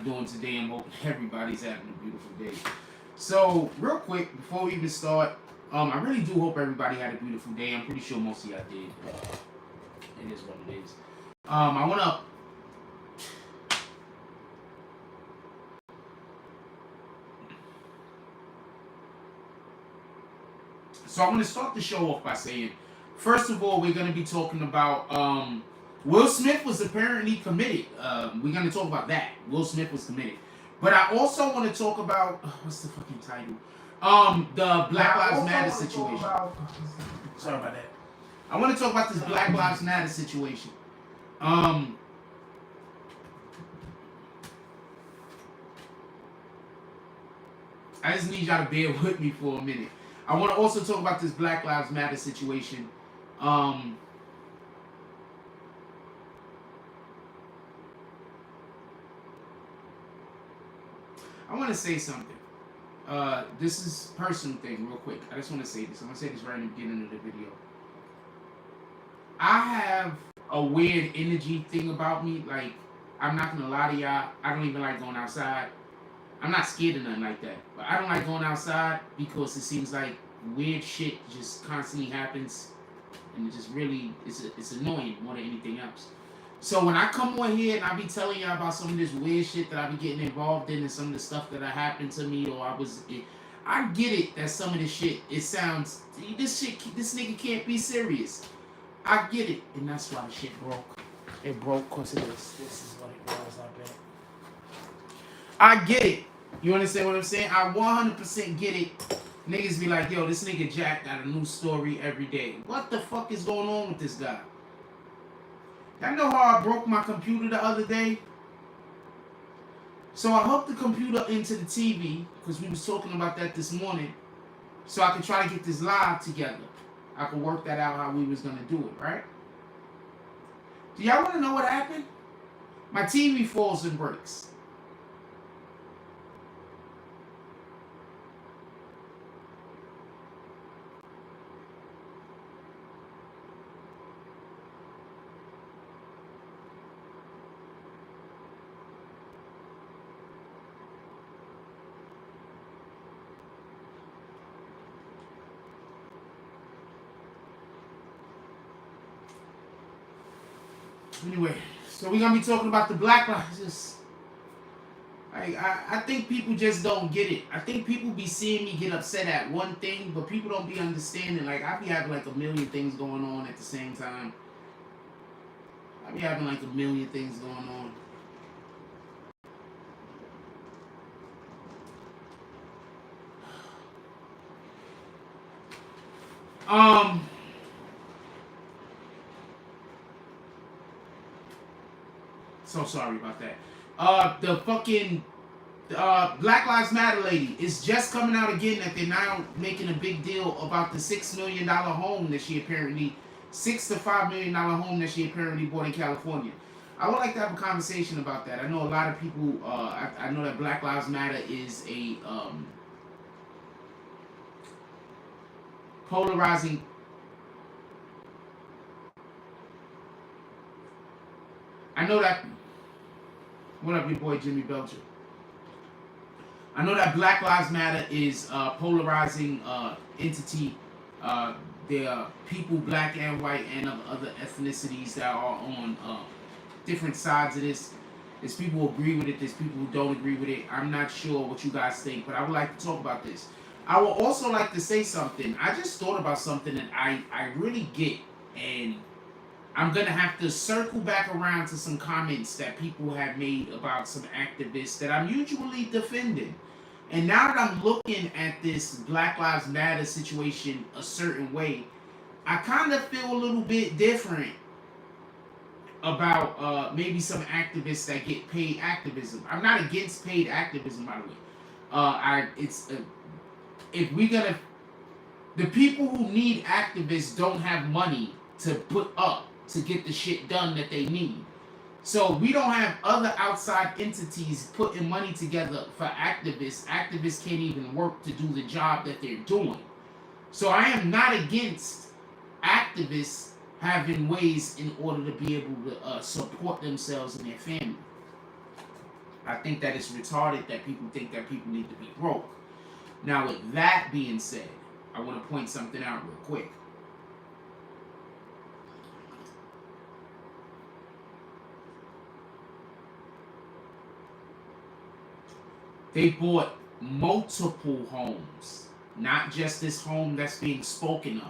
everybody doing today? I'm hoping everybody's having a beautiful day. So, real quick, before we even start, I really do hope everybody had a beautiful day. I'm pretty sure most of y'all did. It is what it is. I want to... So, I want to start the show off by saying, first of all, we're going to be talking about... Will Smith was apparently committed. We're going to talk about that. Will Smith was committed. But I also want to talk about... what's the fucking title? The Black Lives Matter situation. Sorry about that. I want to talk about this Black Lives Matter situation. I just need y'all to bear with me for a minute. I want to also talk about this Black Lives Matter situation. I want to say something. This is a personal thing, real quick. I just want to say this. I'm going to say this right in the beginning of the video. I have a weird energy thing about me. Like, I'm not going to lie to y'all. I don't even like going outside. I'm not scared of nothing like that. But I don't like going outside because it seems like weird shit just constantly happens. And it just really, it's annoying more than anything else. So when I come on here and I be telling y'all about some of this weird shit that I be getting involved in and some of the stuff that happened to me or I get it that some of this shit, it sounds, this nigga can't be serious. I get it. And that's why the shit broke. It broke because of this. This is what it was, I bet. I get it. You understand what I'm saying? I 100% get it. Niggas be like, yo, this nigga Jack got a new story every day. What the fuck is going on with this guy? Y'all know how I broke my computer the other day? So I hooked the computer into the TV, because we was talking about that this morning, so I could try to get this live together. I could work that out how we was going to do it, right? Do y'all want to know what happened? My TV falls and breaks. Anyway, so we're going to be talking about the Black Lives. I think people just don't get it. I think people be seeing me get upset at one thing, but people don't be understanding. Like, I be having like a million things going on at the same time. I be having like a million things going on. So sorry about that. The fucking Black Lives Matter lady is just coming out again that they're now making a big deal about the $6 million home that she apparently, $6 to $5 million home that she apparently bought in California. I would like to have a conversation about that. I know a lot of people, I know that Black Lives Matter is a polarizing. I know that. What up, your boy Jimmy Belcher? I know that Black Lives Matter is a polarizing entity. There are people, black and white, and of other ethnicities that are on different sides of this. There's people who agree with it. There's people who don't agree with it. I'm not sure what you guys think, but I would like to talk about this. I would also like to say something. I just thought about something that I really get, and I'm going to have to circle back around to some comments that people have made about some activists that I'm usually defending. And now that I'm looking at this Black Lives Matter situation a certain way, I kind of feel a little bit different about maybe some activists that get paid activism. I'm not against paid activism, by the way. If we're going to... The people who need activists don't have money to put up to get the shit done that they need. So we don't have other outside entities putting money together for activists. Activists can't even work to do the job that they're doing. So I am not against activists having ways in order to be able to support themselves and their family. I think that it's retarded that people think that people need to be broke. Now, with that being said, I want to point something out real quick. They bought multiple homes, not just this home that's being spoken of.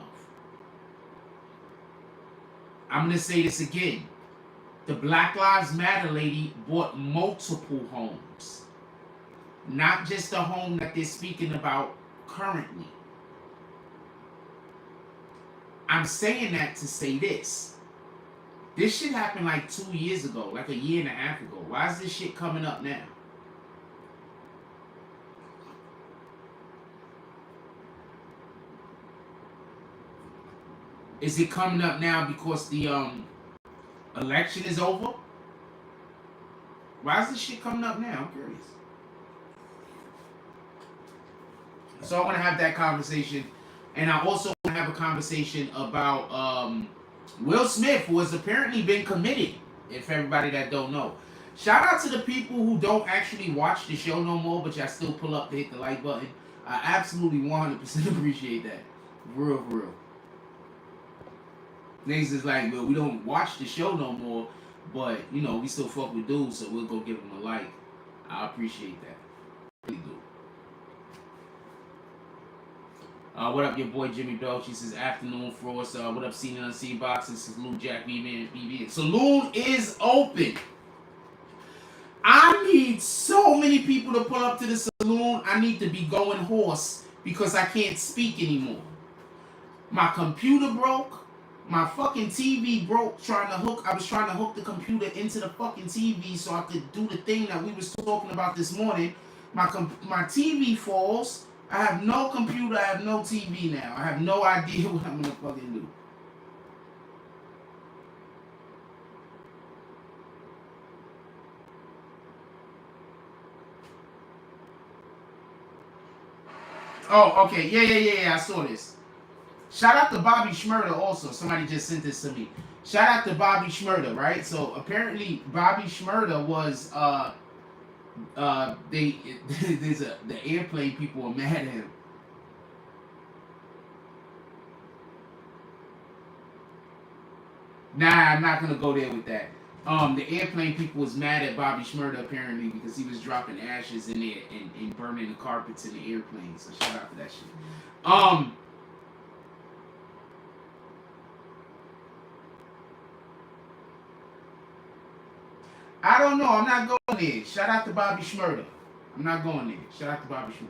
I'm going to say this again. The Black Lives Matter lady bought multiple homes, not just the home that they're speaking about currently. I'm saying that to say this. This shit happened like 2 years ago, like a year and a half ago. Why is this shit coming up now? Is it coming up now because the election is over? Why is this shit coming up now? I'm curious. So I want to have that conversation. And I also want to have a conversation about Will Smith, who has apparently been committed, if everybody that don't know. Shout out to the people who don't actually watch the show no more, but y'all still pull up to hit the like button. I absolutely 100% appreciate that. For real, for real. Niggas is like, well, we don't watch the show no more, but, you know, we still fuck with dudes, so we'll go give them a like. I appreciate that. I really do. What up, your boy Jimmy Belch? He says, afternoon Frost. What up, Seen and Unseen Boxing? Salute Jack BBN. Saloon is open. I need so many people to pull up to the saloon. I need to be going hoarse because I can't speak anymore. My computer broke. My fucking TV broke I was trying to hook the computer into the fucking TV so I could do the thing that we was talking about this morning. My TV falls. I have no computer. I have no TV now. I have no idea what I'm gonna fucking do. Oh, okay. Yeah. I saw this. Shout out to Bobby Shmurda also. Somebody just sent this to me. Shout out to Bobby Shmurda, right? So apparently Bobby Shmurda was the airplane people are mad at him. Nah, I'm not gonna go there with that. The airplane people was mad at Bobby Shmurda apparently because he was dropping ashes in there and burning the carpets in the airplane. So shout out to that shit. I don't know. I'm not going there. Shout out to Bobby Shmurda. I'm not going there. Shout out to Bobby Shmurda.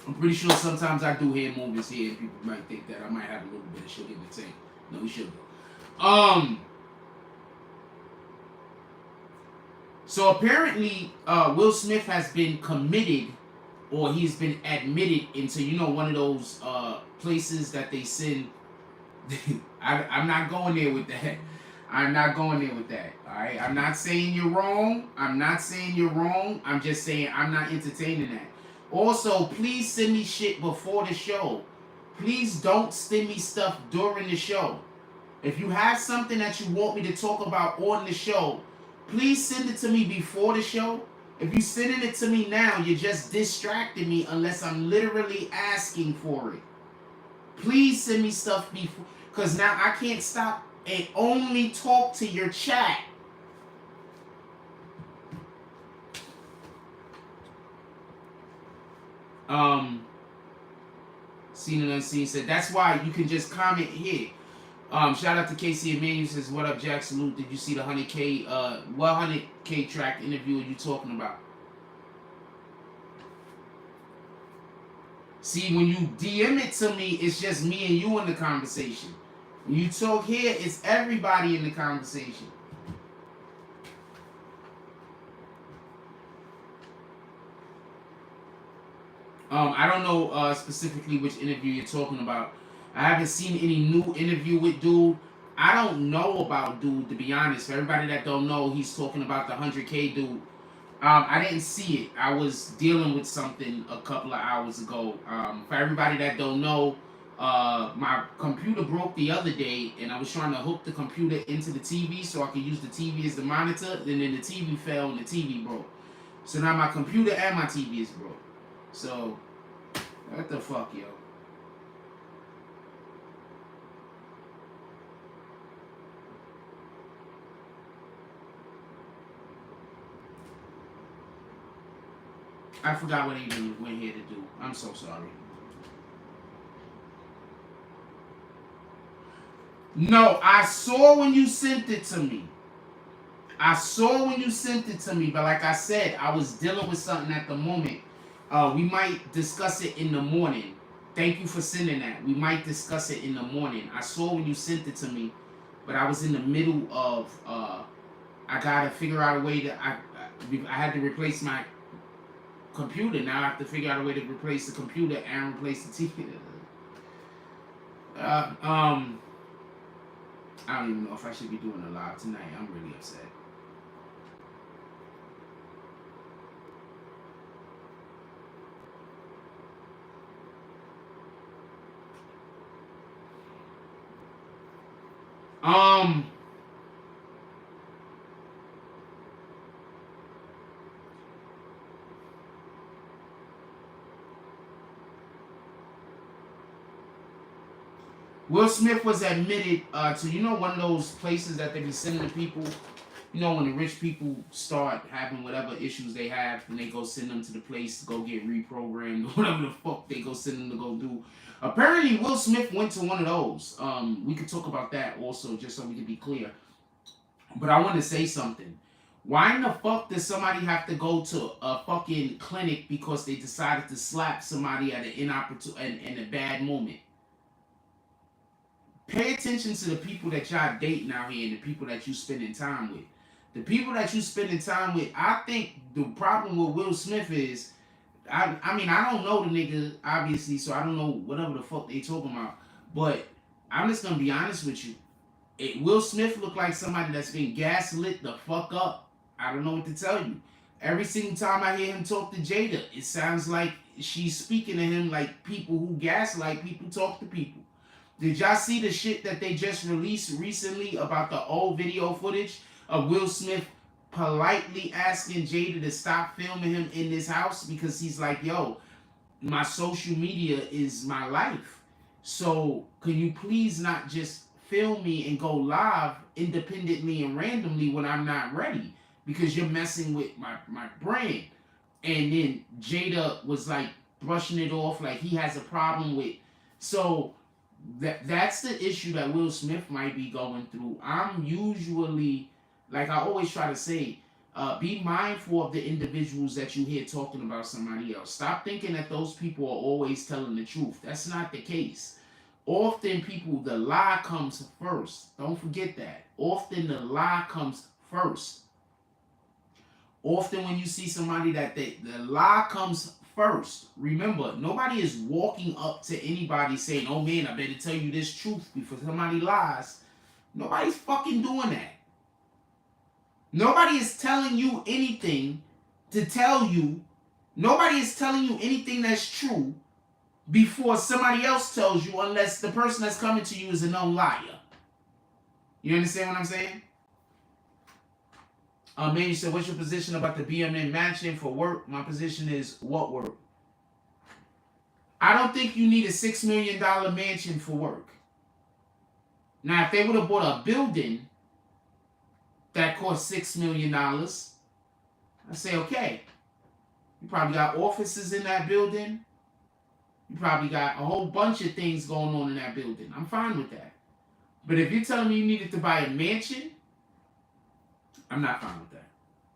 I'm pretty sure sometimes I do hear movies here and people might think that I might have a little bit of shit in the tank. No, we should go. So apparently Will Smith has been committed, or he's been admitted into, you know, one of those places that they send. I'm not going there with that. I'm not going there with that. All right. I'm not saying you're wrong. I'm just saying I'm not entertaining that. Also, please send me shit before the show. Please don't send me stuff during the show. If you have something that you want me to talk about on the show, please send it to me before the show. If you're sending it to me now, you're just distracting me unless I'm literally asking for it. Please send me stuff before, because now I can't stop and only talk to your chat. Seen and Unseen said, that's why you can just comment here. Shout out to Casey Emmanuel says, what up, Jack? Salute. Did you see the 100K, what 100K track interview are you talking about? See, when you DM it to me, it's just me and you in the conversation. When you talk here, it's everybody in the conversation. I don't know specifically which interview you're talking about. I haven't seen any new interview with dude. I don't know about dude, to be honest. For everybody that don't know, he's talking about the 100K dude. I didn't see it. I was dealing with something a couple of hours ago. For everybody that don't know, My computer broke the other day, and I was trying to hook the computer into the TV so I could use the TV as the monitor. And then the TV fell and the TV broke. So now my computer and my TV is broke. So, what the fuck, yo? I forgot what I even went here to do. I'm so sorry. No, I saw when you sent it to me. I saw when you sent it to me, but like I said, I was dealing with something at the moment. We might discuss it in the morning. Thank you for sending that. We might discuss it in the morning. I saw when you sent it to me, but I was in the middle of. I gotta figure out a way to. I had to replace my computer. Now I have to figure out a way to replace the computer and replace the TV. I don't even know if I should be doing a live tonight. I'm really upset. Will Smith was admitted to, you know, one of those places that they be sending to people. You know, when the rich people start having whatever issues they have, and they go send them to the place to go get reprogrammed, whatever the fuck they go send them to go do. Apparently, Will Smith went to one of those. We could talk about that also, just so we can be clear. But I want to say something. Why in the fuck does somebody have to go to a fucking clinic because they decided to slap somebody at an inopportune and a bad moment? Pay attention to the people that y'all dating out here and the people that you spending time with. The people that you spending time with, I think the problem with Will Smith is, I mean, I don't know the nigga, obviously, so I don't know whatever the fuck they talking about. But I'm just going to be honest with you. Will Smith look like somebody that's been gaslit the fuck up. I don't know what to tell you. Every single time I hear him talk to Jada, it sounds like she's speaking to him like people who gaslight people talk to people. Did y'all see the shit that they just released recently about the old video footage of Will Smith politely asking Jada to stop filming him in this house because he's like, yo, my social media is my life. So can you please not just film me and go live independently and randomly when I'm not ready because you're messing with my brand. And then Jada was like brushing it off like he has a problem with. So that's the issue that Will Smith might be going through. I'm usually, like I always try to say, be mindful of the individuals that you hear talking about somebody else. Stop thinking that those people are always telling the truth. That's not the case. Often people, the lie comes first. Don't forget that. Often the lie comes first. Often when you see somebody that the lie comes first. Remember, nobody is walking up to anybody saying, oh man, I better tell you this truth before somebody lies. Nobody's fucking doing that. Nobody is telling you anything to tell you. Nobody is telling you anything that's true before somebody else tells you, unless the person that's coming to you is a known liar. You understand what I'm saying? Man, you said, what's your position about the BLM mansion for work? My position is, what work? I don't think you need a $6 million mansion for work. Now, if they would have bought a building that cost $6 million, I'd say, okay. You probably got offices in that building. You probably got a whole bunch of things going on in that building. I'm fine with that. But if you're telling me you needed to buy a mansion, I'm not fine with that.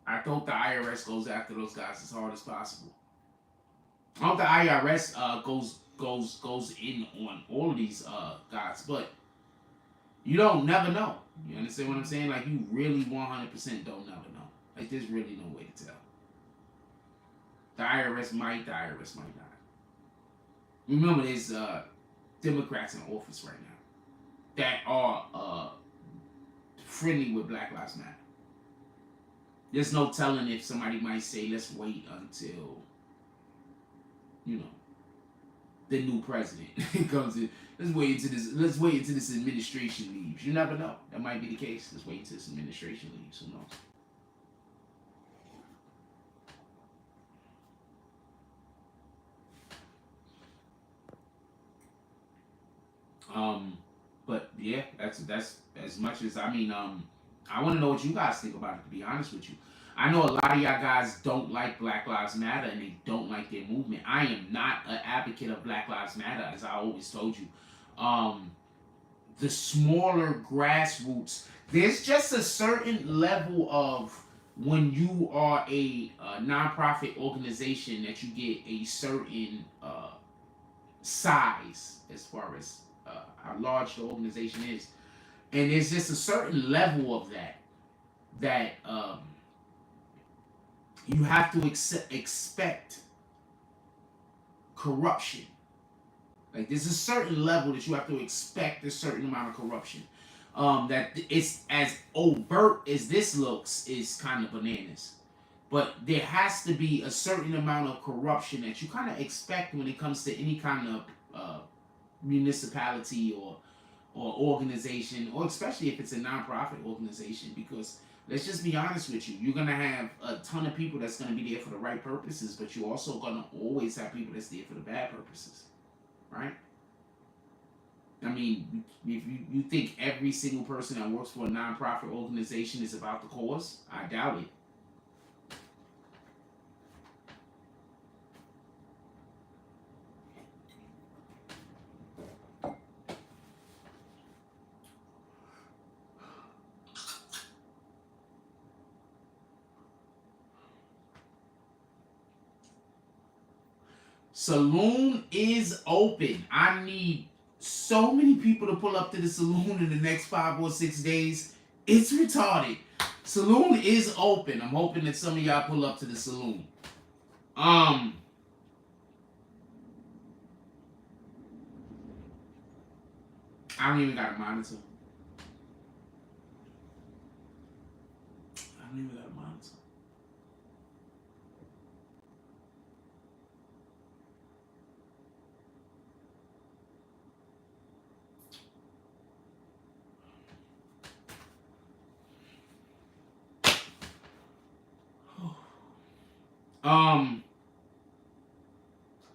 I hope the IRS goes after those guys as hard as possible. I hope the IRS goes in on all of these guys, but you don't never know. You understand what I'm saying? Like, you really 100% don't never know. Like, there's really no way to tell. The IRS might, the IRS might not. Remember, there's Democrats in office right now that are friendly with Black Lives Matter. There's no telling if somebody might say, let's wait until, you know, the new president comes in. Let's wait until this. Let's wait until this administration leaves. You never know. That might be the case. Let's wait until this administration leaves. Who knows? But yeah, that's as much as I mean. I want to know what you guys think about it. To be honest with you, I know a lot of y'all guys don't like Black Lives Matter and they don't like their movement. I am not an advocate of Black Lives Matter, as I always told you. The smaller grassroots, there's just a certain level of when you are a nonprofit organization that you get a certain size as far as how large the organization is, and there's just a certain level of that you have to expect corruption. Like there's a certain level that you have to expect a certain amount of corruption. That it's as overt as this looks is kind of bananas. But there has to be a certain amount of corruption that you kind of expect when it comes to any kind of municipality or organization, or especially if it's a nonprofit organization, because let's just be honest with you, you're gonna have a ton of people that's gonna be there for the right purposes, but you're also gonna always have people that's there for the bad purposes, right? I mean, if you think every single person that works for a nonprofit organization is about the cause, I doubt it. Saloon is open. I need so many people to pull up to the saloon in the next 5 or 6 days. It's retarded. Saloon is open. I'm hoping that some of y'all pull up to the saloon. I don't even got a monitor. I don't even got a monitor.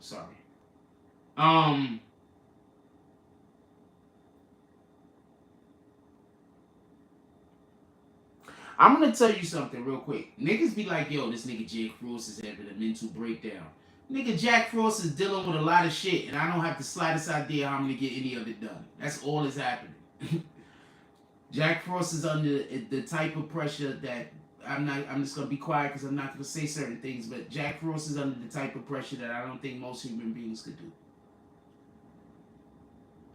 Sorry. I'm gonna tell you something real quick. Niggas be like, yo, this nigga Jack Frost is having a mental breakdown. Nigga Jack Frost is dealing with a lot of shit, and I don't have the slightest idea how I'm gonna get any of it done. That's all that's happening. Jack Frost is under the type of pressure that I'm just gonna be quiet because I'm not gonna say certain things. But Jack Frost is under the type of pressure that I don't think most human beings could do.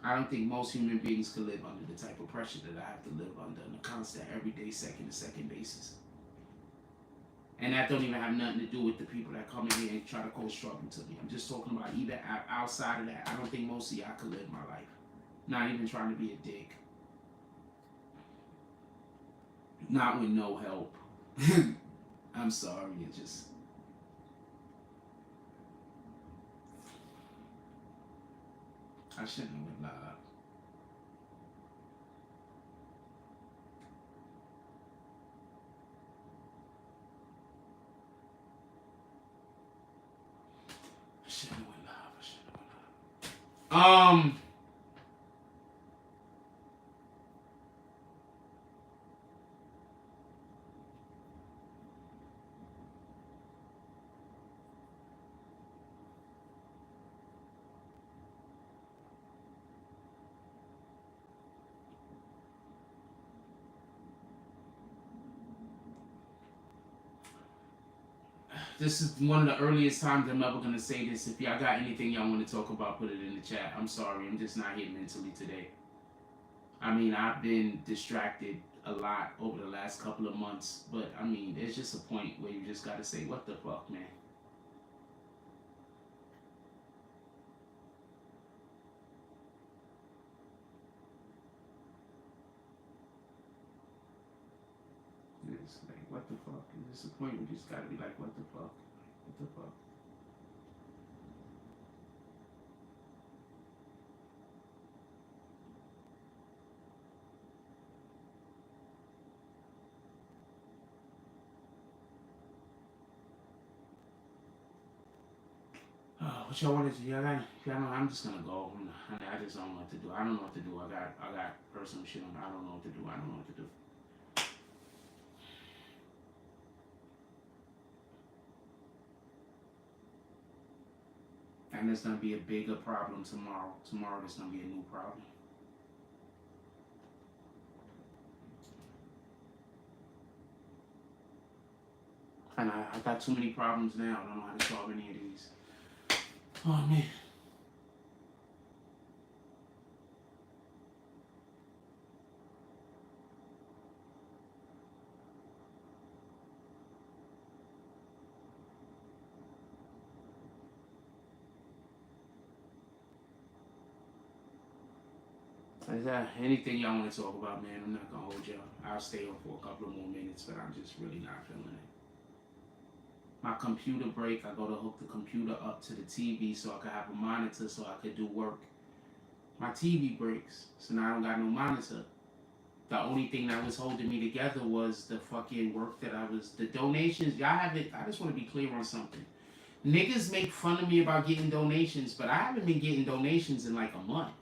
I don't think most human beings could live under the type of pressure that I have to live under on a constant, everyday, second-to-second basis. And that don't even have nothing to do with the people that come in here and try to cause trouble to me. I'm just talking about even outside of that. I don't think most of y'all could live my life. Not even trying to be a dick. Not with no help. I'm sorry, it just... I shouldn't have went live. I shouldn't have went live. This is one of the earliest times I'm ever gonna say this. If y'all got anything y'all want to talk about, put it in the chat. I'm sorry, I'm just not here mentally today. I mean, I've been distracted a lot over the last couple of months, but I mean, there's just a point where you just gotta say, what the fuck, man? It's like, what the fuck? There's just a point where you just gotta be like, what the fuck? What the fuck? what y'all want to do? Y'all know, I'm just gonna go. I just don't know what to do. I don't know what to do. I got personal shit on. I don't know what to do. I don't know what to do. And there's gonna be a bigger problem tomorrow. Tomorrow there's gonna be a new problem. And I got too many problems now. I don't know how to solve any of these. Oh man. Is that anything y'all want to talk about, man? I'm not gonna hold y'all. I'll stay on for a couple of more minutes, but I'm just really not feeling it. My computer break. I go to hook the computer up to the TV so I could have a monitor so I could do work. My TV breaks, so now I don't got no monitor. The only thing that was holding me together was the fucking work that the donations. Y'all have it. I just want to be clear on something. Niggas make fun of me about getting donations, but I haven't been getting donations in like a month.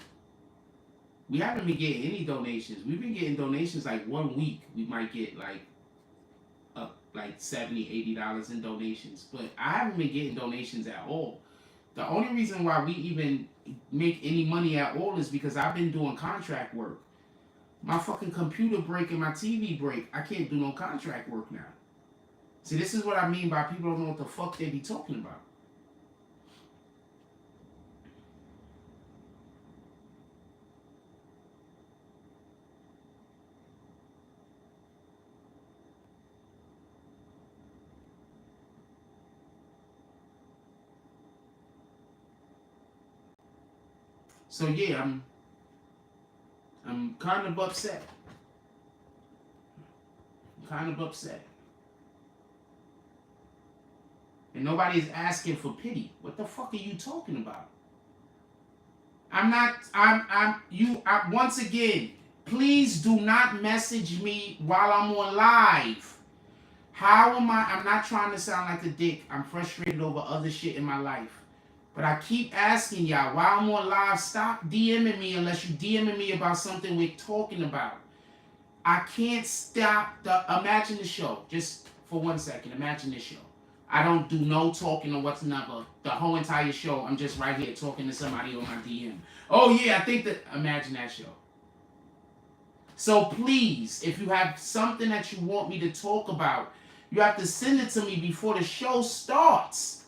We haven't been getting any donations. We've been getting donations like 1 week. We might get like $70, $80 in donations. But I haven't been getting donations at all. The only reason why we even make any money at all is because I've been doing contract work. My fucking computer break and my TV break. I can't do no contract work now. See, this is what I mean by people don't know what the fuck they be talking about. So yeah, I'm kind of upset. And nobody's asking for pity. What the fuck are you talking about? Once again, please do not message me while I'm on live. How am I? I'm not trying to sound like a dick. I'm frustrated over other shit in my life. But I keep asking y'all, while I'm on live, stop DMing me unless you DMing me about something we're talking about. I can't stop imagine the show. Just for 1 second, imagine this show. I don't do no talking or whatsoever. The whole entire show, I'm just right here talking to somebody on my DM. Oh yeah, I think that, imagine that show. So please, if you have something that you want me to talk about, you have to send it to me before the show starts.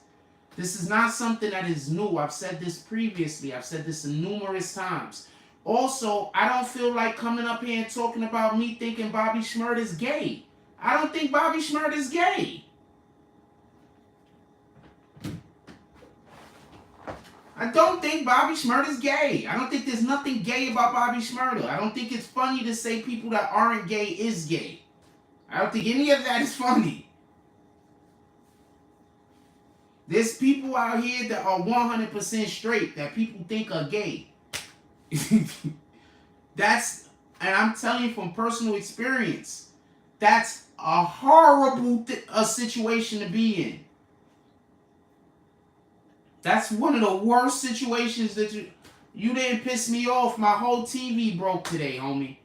This is not something that is new. I've said this previously. I've said this numerous times. Also, I don't feel like coming up here and talking about me thinking Bobby Shmurda is gay. I don't think Bobby Shmurda is gay. I don't think Bobby Shmurda is gay. I don't think there's nothing gay about Bobby Shmurda. I don't think it's funny to say people that aren't gay is gay. I don't think any of that is funny. There's people out here that are 100% straight that people think are gay. And I'm telling you from personal experience, that's a horrible situation to be in. That's one of the worst situations that you didn't piss me off. My whole TV broke today, homie.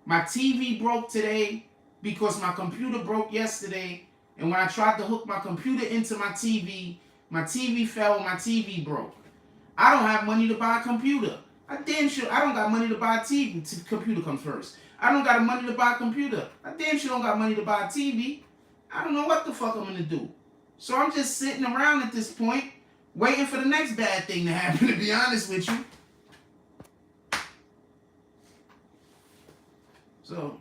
My TV broke today because my computer broke yesterday. And when I tried to hook my computer into my TV fell and my TV broke. I don't have money to buy a computer. I damn sure I don't got money to buy a TV. Computer comes first. I don't got money to buy a computer. I damn sure don't got money to buy a TV. I don't know what the fuck I'm gonna do. So I'm just sitting around at this point, waiting for the next bad thing to happen, to be honest with you. So,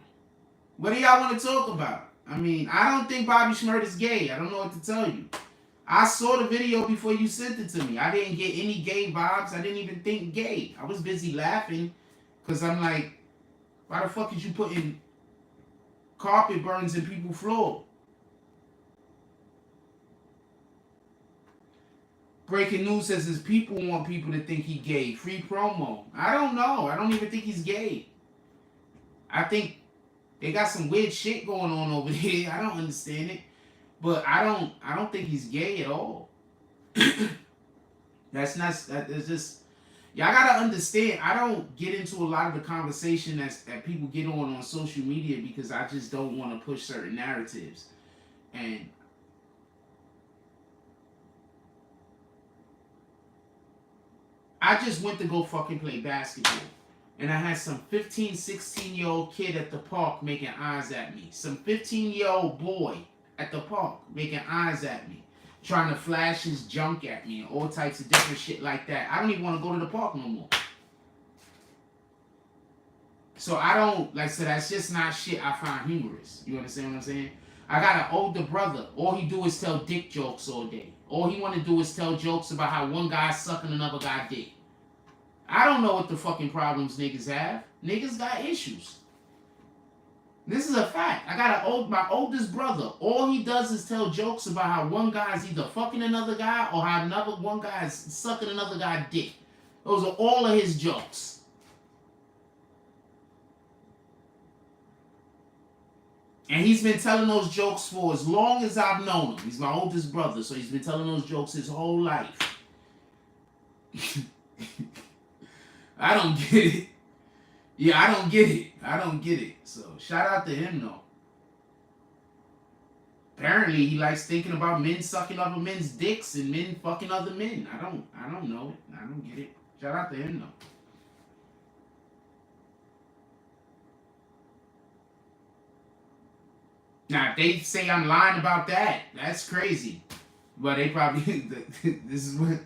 what do y'all want to talk about? I mean, I don't think Bobby Shmurda is gay. I don't know what to tell you. I saw the video before you sent it to me. I didn't get any gay vibes. I didn't even think gay. I was busy laughing because I'm like, why the fuck is you putting carpet burns in people's floor? Breaking news says his people want people to think he gay. Free promo. I don't know. I don't even think he's gay. I think they got some weird shit going on over here. I don't understand it. But I don't think he's gay at all. That's not. It's just. Y'all gotta understand. I don't get into a lot of the conversation that people get on social media because I just don't want to push certain narratives. And I just went to go fucking play basketball. And I had some 15, 16-year-old kid at the park making eyes at me. Some 15-year-old boy at the park making eyes at me. Trying to flash his junk at me and all types of different shit like that. I don't even want to go to the park no more. So I don't, like I said, that's just not shit I find humorous. You understand what I'm saying? I got an older brother. All he do is tell dick jokes all day. All he want to do is tell jokes about how one guy's sucking another guy's dick. I don't know what the fucking problems niggas have. Niggas got issues. This is a fact. I got my oldest brother. All he does is tell jokes about how one guy's either fucking another guy or how one guy is sucking another guy's dick. Those are all of his jokes. And he's been telling those jokes for as long as I've known him. He's my oldest brother, so he's been telling those jokes his whole life. I don't get it. Yeah, I don't get it. I don't get it. So shout out to him though. Apparently he likes thinking about men sucking other men's dicks and men fucking other men. I don't know it. I don't get it. Shout out to him though. Now if they say I'm lying about that, that's crazy. But they probably this is what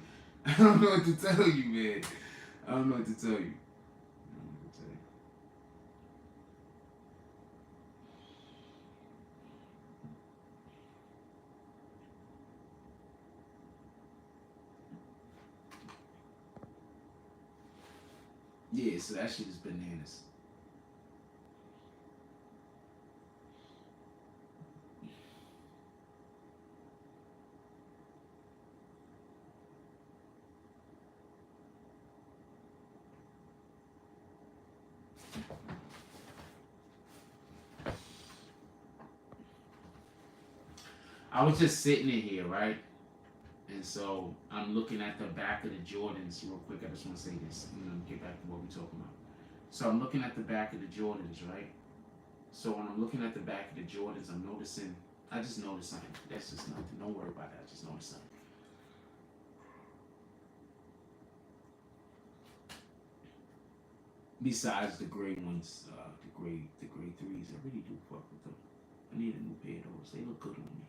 I don't know what to tell you, man. I don't know what to tell you. Yeah, so that shit is bananas. I was just sitting in here, right? And so I'm looking at the back of the Jordans real quick. I just want to say this. I'm going to get back to what we're talking about. So I'm looking at the back of the Jordans, right? So when I'm looking at the back of the Jordans, I just noticed something. That's just nothing. Don't worry about that. I just noticed something. Besides the gray ones, the gray threes, I really do fuck with them. I need a new pair of those. They look good on me.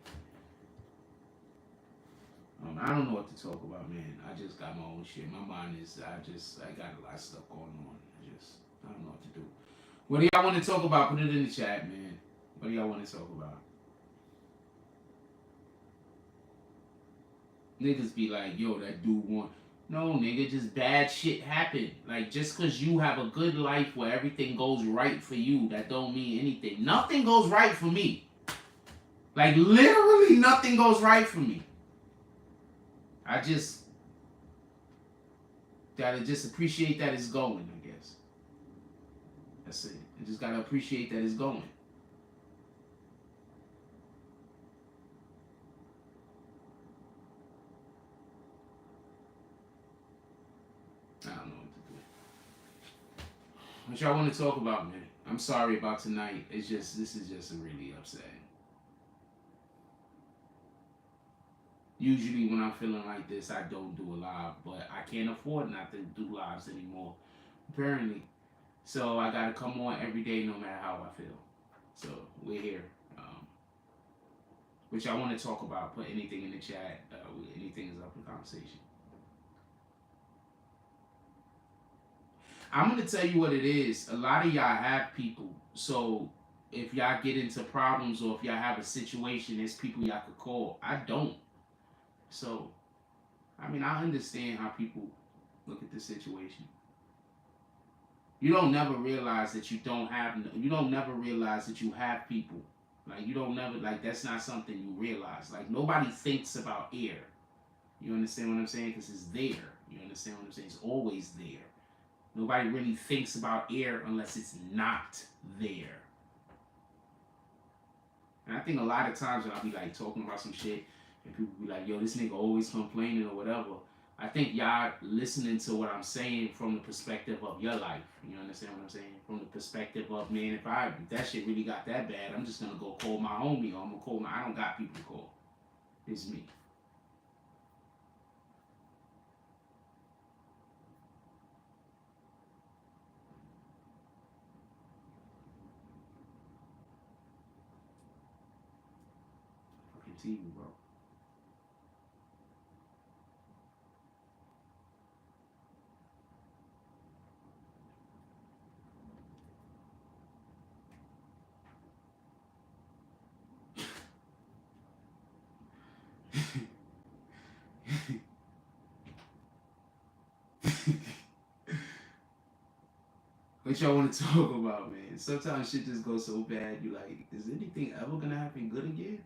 I don't know what to talk about, man. I just got my own shit. My mind is, I got a lot of stuff going on. I don't know what to do. What do y'all want to talk about? Put it in the chat, man. What do y'all want to talk about? Niggas be like, yo, that dude want. No, nigga, just bad shit happen. Like, just because you have a good life where everything goes right for you, that don't mean anything. Nothing goes right for me. Like, literally nothing goes right for me. I just gotta just appreciate that it's going, I guess. That's it. I just gotta appreciate that it's going. I don't know what to do. What y'all want to talk about, man? I'm sorry about tonight. This is just really upsetting. Usually when I'm feeling like this, I don't do a live, but I can't afford not to do lives anymore, apparently. So I gotta come on every day no matter how I feel. So we're here. Which I want to talk about. Put anything in the chat. Anything is up for conversation. I'm going to tell you what it is. A lot of y'all have people. So if y'all get into problems or if y'all have a situation, there's people y'all could call. I don't. So, I mean, I understand how people look at the situation. You don't never realize that you never realize that you have people. Like, you don't never, like, that's not something you realize. Like, nobody thinks about air. You understand what I'm saying? Because it's there. You understand what I'm saying? It's always there. Nobody really thinks about air unless it's not there. And I think a lot of times when I'll be, like, talking about some shit, and people be like, yo, this nigga always complaining or whatever. I think y'all listening to what I'm saying from the perspective of your life. You understand what I'm saying? From the perspective of, man, if that shit really got that bad, I'm just gonna go call my homie, or I'm gonna call I don't got people to call. It's me. Fucking TV, bro. What y'all want to talk about, man? Sometimes shit just goes so bad, you like, is anything ever gonna happen good again?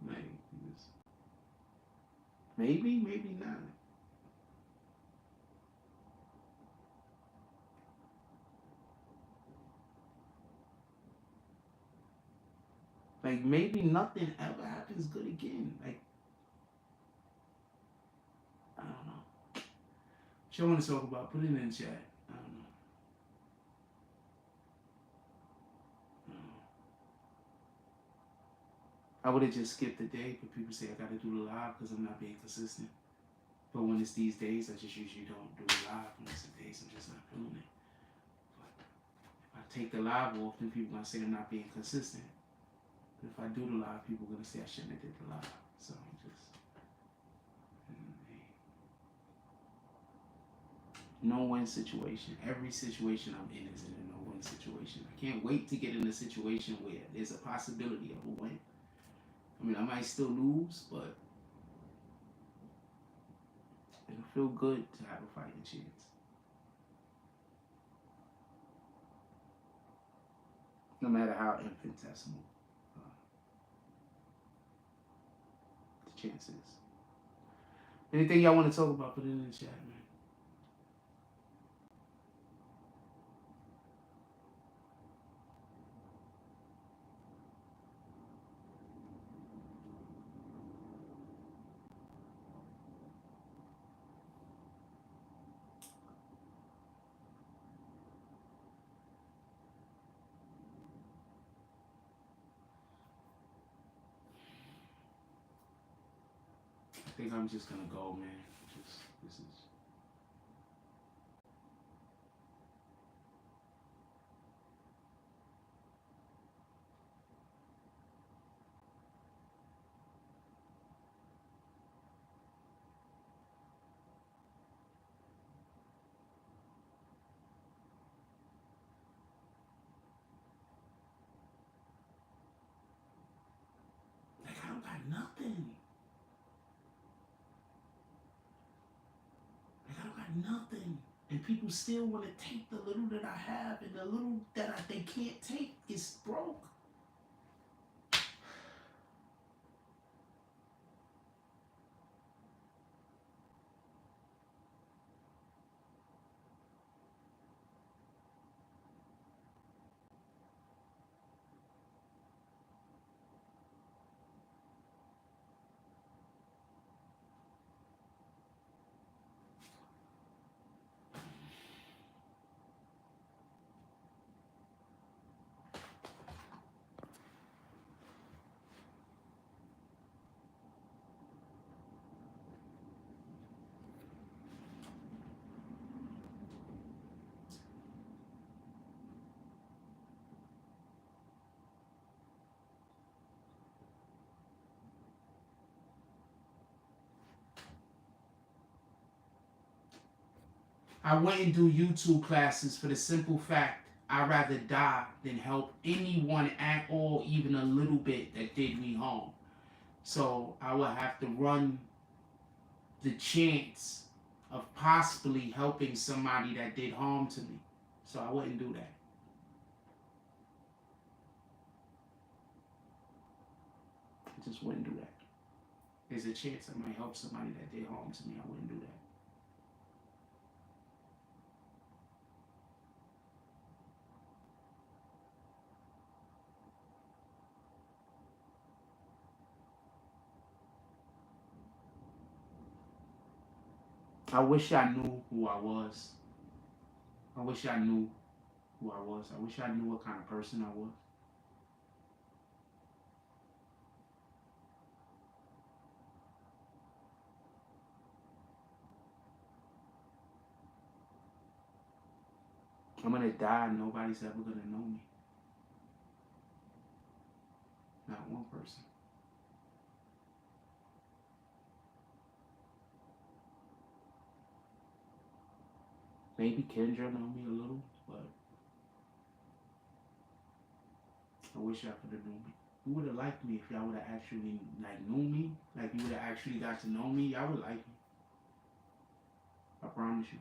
Like, maybe, maybe not. Like, maybe nothing ever happens good again. Like, I don't know. What y'all want to talk about? Put it in the chat. I don't know. I would have just skipped the day, but people say I got to do the live because I'm not being consistent. But when it's these days, I just usually don't do the live. When it's the days, I'm just not doing it. But if I take the live off, then people are going to say I'm not being consistent. But if I do the live, people are going to say I shouldn't have did the live. So I'm just... no-win situation. Every situation I'm in is in a no-win situation. I can't wait to get in a situation where there's a possibility of a win. I mean, I might still lose, but it'll feel good to have a fighting chance. No matter how infinitesimal the chance is. Anything y'all want to talk about, put it in the chat, man. I think I'm just gonna go, man. This is... like, I don't got nothing. Like, I don't got nothing. And people still want to take the little that I have, and the little that they can't take is broke. I wouldn't do YouTube classes for the simple fact I'd rather die than help anyone at all, even a little bit, that did me harm. So I would have to run the chance of possibly helping somebody that did harm to me. So I wouldn't do that. I just wouldn't do that. There's a chance I might help somebody that did harm to me. I wouldn't do that. I wish I knew who I was. I wish I knew who I was. I wish I knew what kind of person I was. I'm gonna die and nobody's ever gonna know me. Not one person. Maybe Kendra know me a little, but I wish I could have known me. You would have liked me if y'all would have actually like knew me. Like you would have actually got to know me. Y'all would like me. I promise you.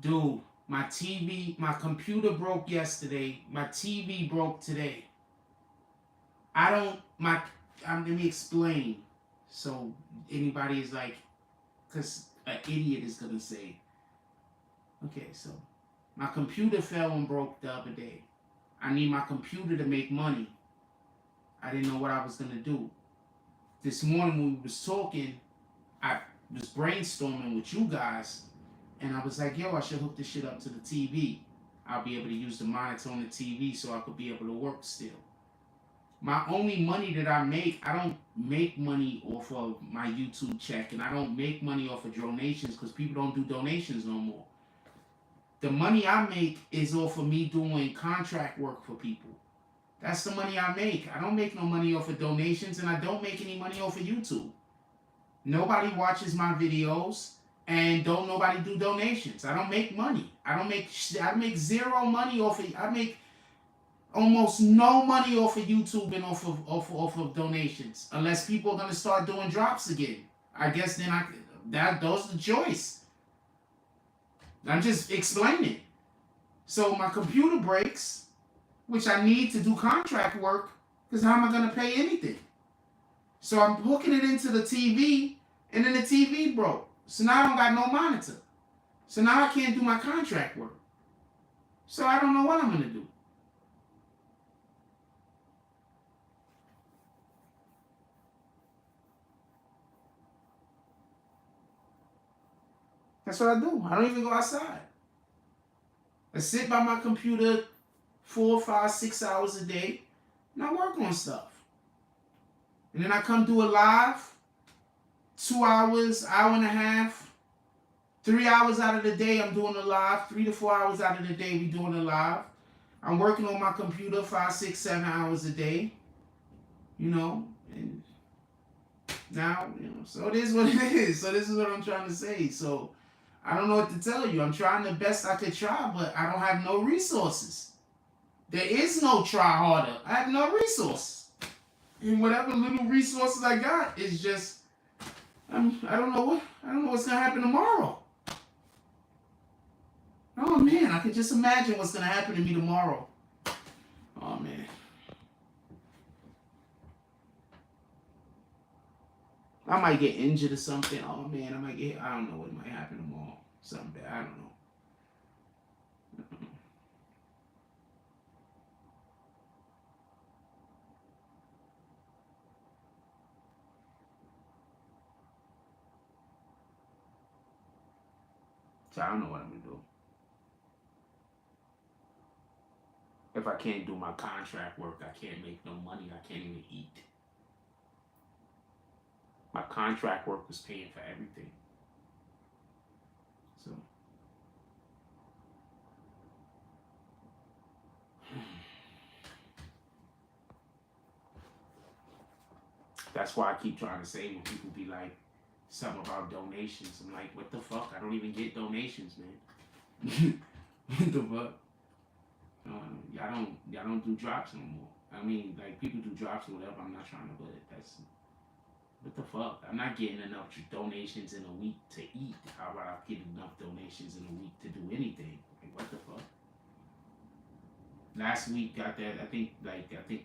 Dude, my computer broke yesterday. My TV broke today. I don't, my, let me explain. So anybody is like, because an idiot is going to say, okay, so my computer fell and broke the other day. I need my computer to make money. I didn't know what I was going to do. This morning when we was talking, I was brainstorming with you guys, and I was like, yo, I should hook this shit up to the TV. I'll be able to use the monitor on the TV so I could be able to work still. My only money that I don't make money off of my YouTube check, and I don't make money off of donations because people don't do donations no more. The money I make is off of me doing contract work for people. That's the money I make. I don't make no money off of donations, and I don't make any money off of YouTube. Nobody watches my videos, and don't nobody do donations. I don't make money. I make zero money off of. I make almost no money off of YouTube and off of donations, unless people are gonna start doing drops again. I guess then those are the choice. I'm just explaining. So my computer breaks, which I need to do contract work, because how am I gonna pay anything? So I'm hooking it into the TV, and then the TV broke. So now I don't got no monitor. So now I can't do my contract work. So I don't know what I'm gonna do. That's what I do. I don't even go outside. I sit by my computer 4, 5, 6 hours a day, and I work on stuff. And then I come do a live, 2 hours, hour and a half, 3 hours out of the day I'm doing a live, 3 to 4 hours out of the day we doing a live. I'm working on my computer 5, 6, 7 hours a day, and now, so it is what it is. So this is what I'm trying to say. So I don't know what to tell you. I'm trying the best I could try, but I don't have no resources. There is no try harder. I have no resources. And whatever little resources I got is just, I don't know what's gonna happen tomorrow. Oh man, I can just imagine what's gonna happen to me tomorrow. Oh man. I might get injured or something. Oh man, I don't know what might happen tomorrow. Something bad, I don't know. So I don't know what I'm gonna do. If I can't do my contract work, I can't make no money. I can't even eat. My contract work was paying for everything. So that's why I keep trying to say when people be like, something about donations. I'm like, what the fuck? I don't even get donations, man. What the fuck? Y'all don't do drops no more. I mean, like people do drops or whatever. I'm not trying to, but that's what the fuck. I'm not getting enough donations in a week to eat. How about I get enough donations in a week to do anything? Like what the fuck? Last week got that. I think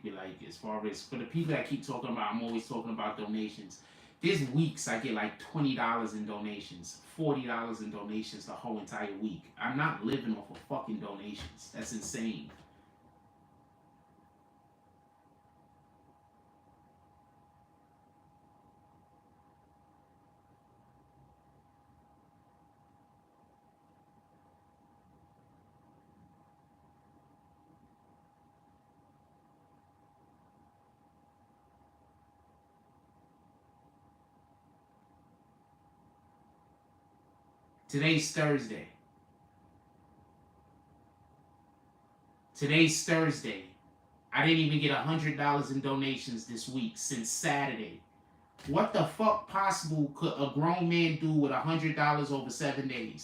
we like as far as for the people that keep talking about. I'm always talking about donations. There's weeks I get like $20 in donations, $40 in donations the whole entire week. I'm not living off of fucking donations. That's insane. Today's Thursday. Today's Thursday. I didn't even get $100 in donations this week since Saturday. What the fuck possible could a grown man do with $100 over 7 days?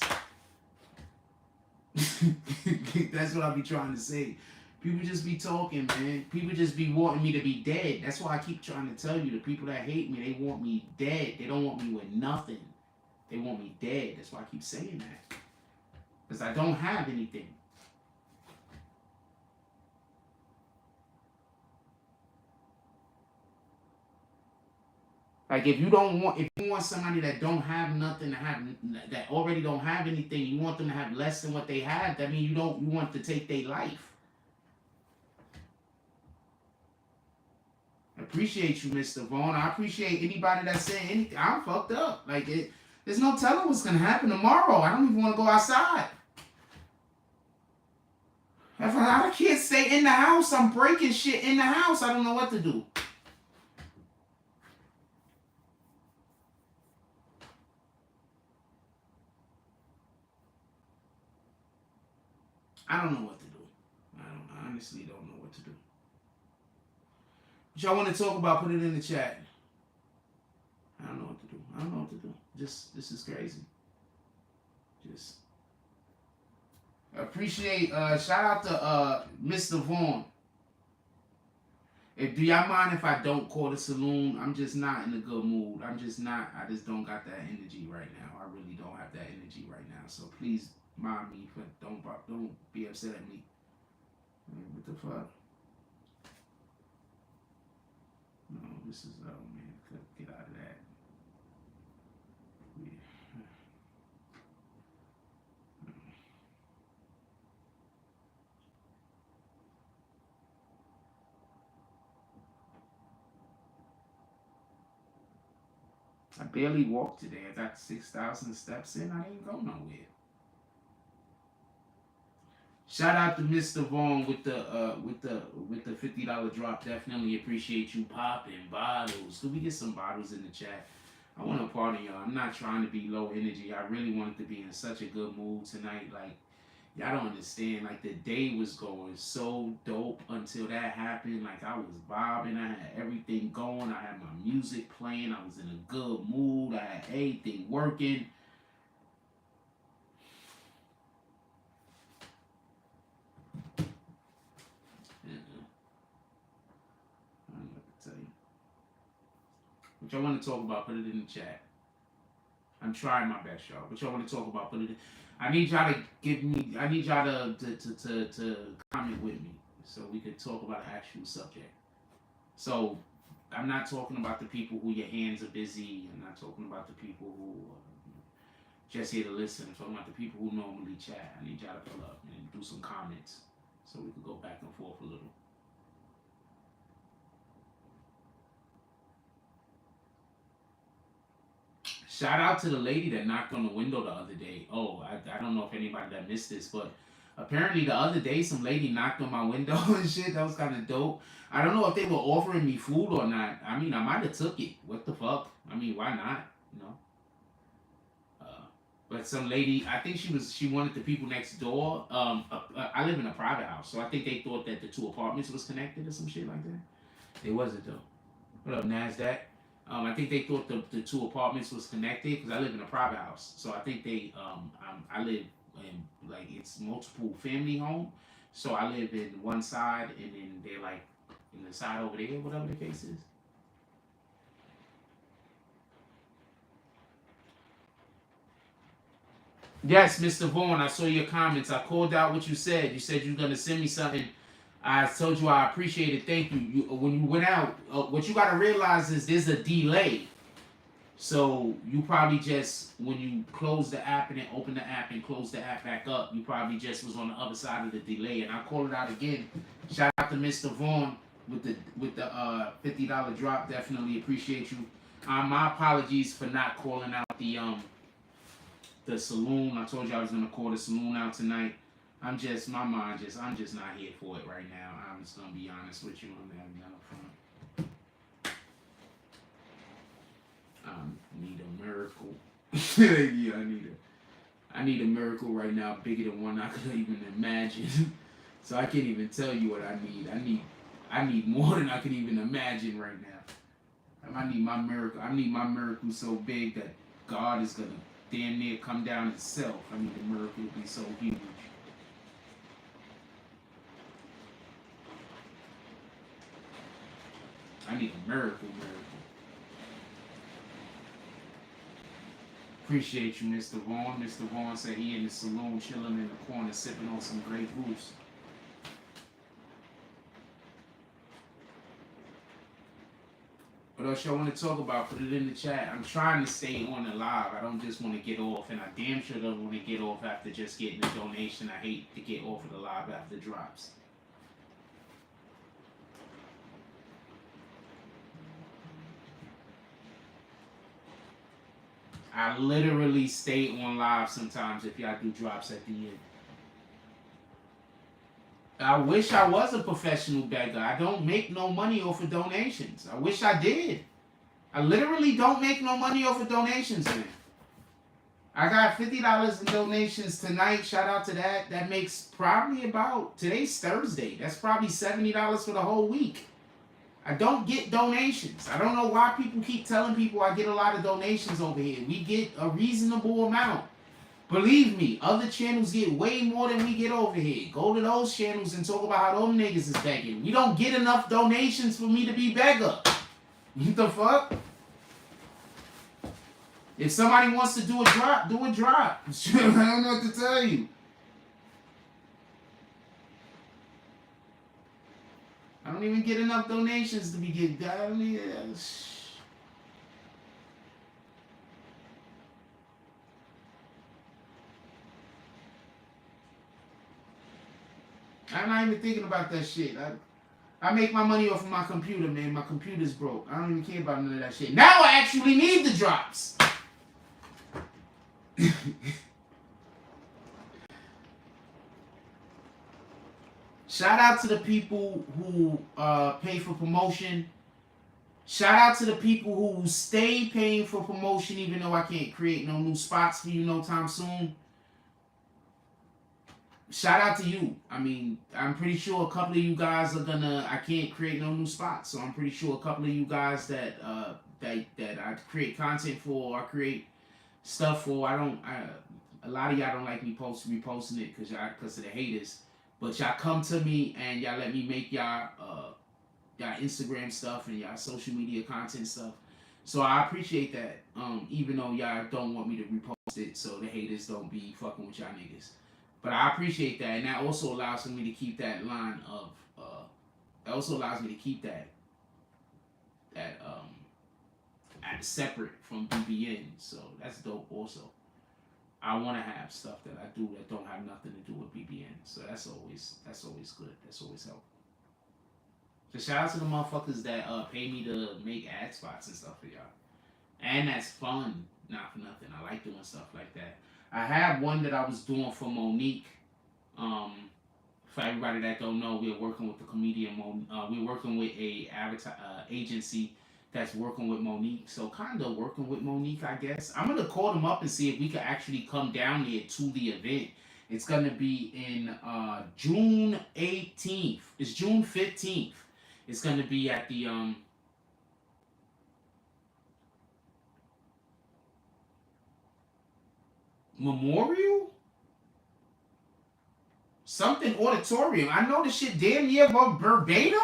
That's what I be trying to say. People just be talking, man. People just be wanting me to be dead. That's why I keep trying to tell you, the people that hate me, they want me dead. They don't want me with nothing. They want me dead. That's why I keep saying that. Because I don't have anything. Like if you want somebody that don't have nothing to have, that already don't have anything, you want them to have less than what they have. That means you want to take their life. I appreciate you, Mr. Vaughn. I appreciate anybody that's saying anything. I'm fucked up. Like there's no telling what's gonna happen tomorrow. I don't even want to go outside. If I can't stay in the house, I'm breaking shit in the house. I don't know what to do. I don't know what to do. I honestly don't know what to do. What y'all want to talk about, put it in the chat. I don't know what to do. I don't know what to do. Just, this is crazy. Just appreciate, shout out to Mr. Vaughn. Do y'all mind if I don't call the saloon? I'm just not in a good mood. I just don't got that energy right now. I really don't have that energy right now. So please mind me, but don't be upset at me. What the fuck? No, this is, oh man, get out of that. I barely walked today. I got 6,000 steps in. I didn't go nowhere. Shout out to Mr. Vaughn with the $50 drop. Definitely appreciate you popping bottles. Could we get some bottles in the chat? I want to party, y'all. I'm not trying to be low energy. I really wanted to be in such a good mood tonight. Like, y'all don't understand. Like, the day was going so dope until that happened. Like, I was bobbing. I had everything going. I had my music playing. I was in a good mood. I had everything working. What y'all want to talk about, put it in the chat. I'm trying my best, y'all. What y'all want to talk about, put it in. I need y'all to comment with me so we could talk about an actual subject. So I'm not talking about the people who your hands are busy. I'm not talking about the people who just here to listen. I'm talking about the people who normally chat. I need y'all to pull up and do some comments so we could go back and forth a little. Shout out to the lady that knocked on the window the other day. Oh, I don't know if anybody that missed this, but apparently the other day some lady knocked on my window and shit. That was kind of dope. I don't know if they were offering me food or not. I mean, I might have took it. What the fuck? I mean, why not? You know. But some lady, I think she wanted the people next door. I live in a private house, so I think they thought that the two apartments was connected or some shit like that. It wasn't though. What up, Nasdaq? I think they thought the two apartments was connected because I live in a private house. So I think they I live in like it's multiple family home. So I live in one side and then they're like in the side over there, whatever the case is. Yes, Mr. Vaughn, I saw your comments. I called out what you said. You said you were gonna send me something. I told you I appreciate it. Thank you. You when you went out, what you gotta realize is there's a delay. So you probably just when you close the app and then open the app and close the app back up, you probably just was on the other side of the delay. And I called it out again. Shout out to Mr. Vaughn with the $50 drop. Definitely appreciate you. My apologies for not calling out the saloon. I told you I was gonna call the saloon out tonight. I'm just I'm just not here for it right now. I'm just gonna be honest with you. I'm having none of fun. Need a miracle. Yeah, I need a miracle right now, bigger than one I could even imagine. So I can't even tell you what I need. I need more than I could even imagine right now. I need my miracle. I need my miracle so big that God is gonna damn near come down itself. I need the miracle to be so huge. I need a miracle. Appreciate you, Mr. Vaughn. Mr. Vaughn said he in the saloon chilling in the corner sipping on some Grey Goose. What else y'all want to talk about? Put it in the chat. I'm trying to stay on the live. I don't just want to get off, and I damn sure don't want to get off after just getting a donation. I hate to get off of the live after drops. I literally stay on live sometimes if y'all do drops at the end. I wish I was a professional beggar. I don't make no money off of donations. I wish I did. I literally don't make no money off of donations, man. I got $50 in donations tonight. Shout out to that. That makes probably about, today's Thursday. That's probably $70 for the whole week. I don't get donations. I don't know why people keep telling people I get a lot of donations over here. We get a reasonable amount. Believe me, other channels get way more than we get over here. Go to those channels and talk about how those niggas is begging. We don't get enough donations for me to be beggar. What the fuck? If somebody wants to do a drop, do a drop. I don't know what to tell you. I don't even get enough donations to be getting. I'm not even thinking about that shit. I make my money off of my computer, man. My computer's broke. I don't even care about none of that shit. Now I actually need the drops. Shout out to the people who pay for promotion. Shout out to the people who stay paying for promotion even though I can't create no new spots for you no time soon. Shout out to you. I mean, I'm pretty sure a couple of you guys are gonna. I can't create no new spots, so I'm pretty sure a couple of you guys that I create content for, or I create stuff for. A lot of y'all don't like me reposting it because of the haters. But y'all come to me and y'all let me make y'all Instagram stuff and y'all social media content stuff. So I appreciate that. Even though y'all don't want me to repost it, so the haters don't be fucking with y'all niggas. But I appreciate that, and that also allows for me to keep that line of. That also allows me to keep that separate from BBN. So that's dope. Also, I want to have stuff that I do that don't have nothing to do with BBN. So that's always good. That's always helpful. So shout out to the motherfuckers that pay me to make ad spots and stuff for y'all, and that's fun. Not for nothing. I like doing stuff like that. I have one that I was doing for Monique. For everybody that don't know, we're working with the comedian. We're working with a agency that's working with Monique. So kind of working with Monique, I guess. I'm gonna call them up and see if we could actually come down there to the event. It's gonna be in June 18th. It's June 15th. It's gonna be at the Memorial? Something auditorium. I know the shit damn near verbatim.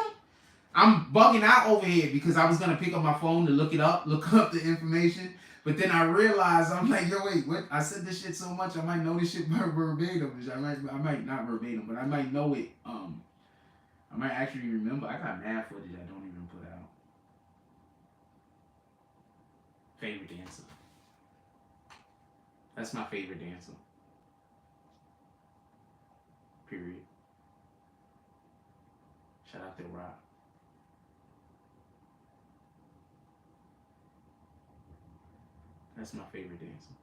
I'm bugging out over here because I was gonna pick up my phone to look up the information. But then I realized, I'm like, yo, wait, what? I said this shit so much, I might know this shit verbatim. I might not verbatim, but I might know it. I might actually remember. I got mad footage I don't even put out. Favorite dancer. That's my favorite dancer. Period. Shout out to Rock. That's my favorite dancer.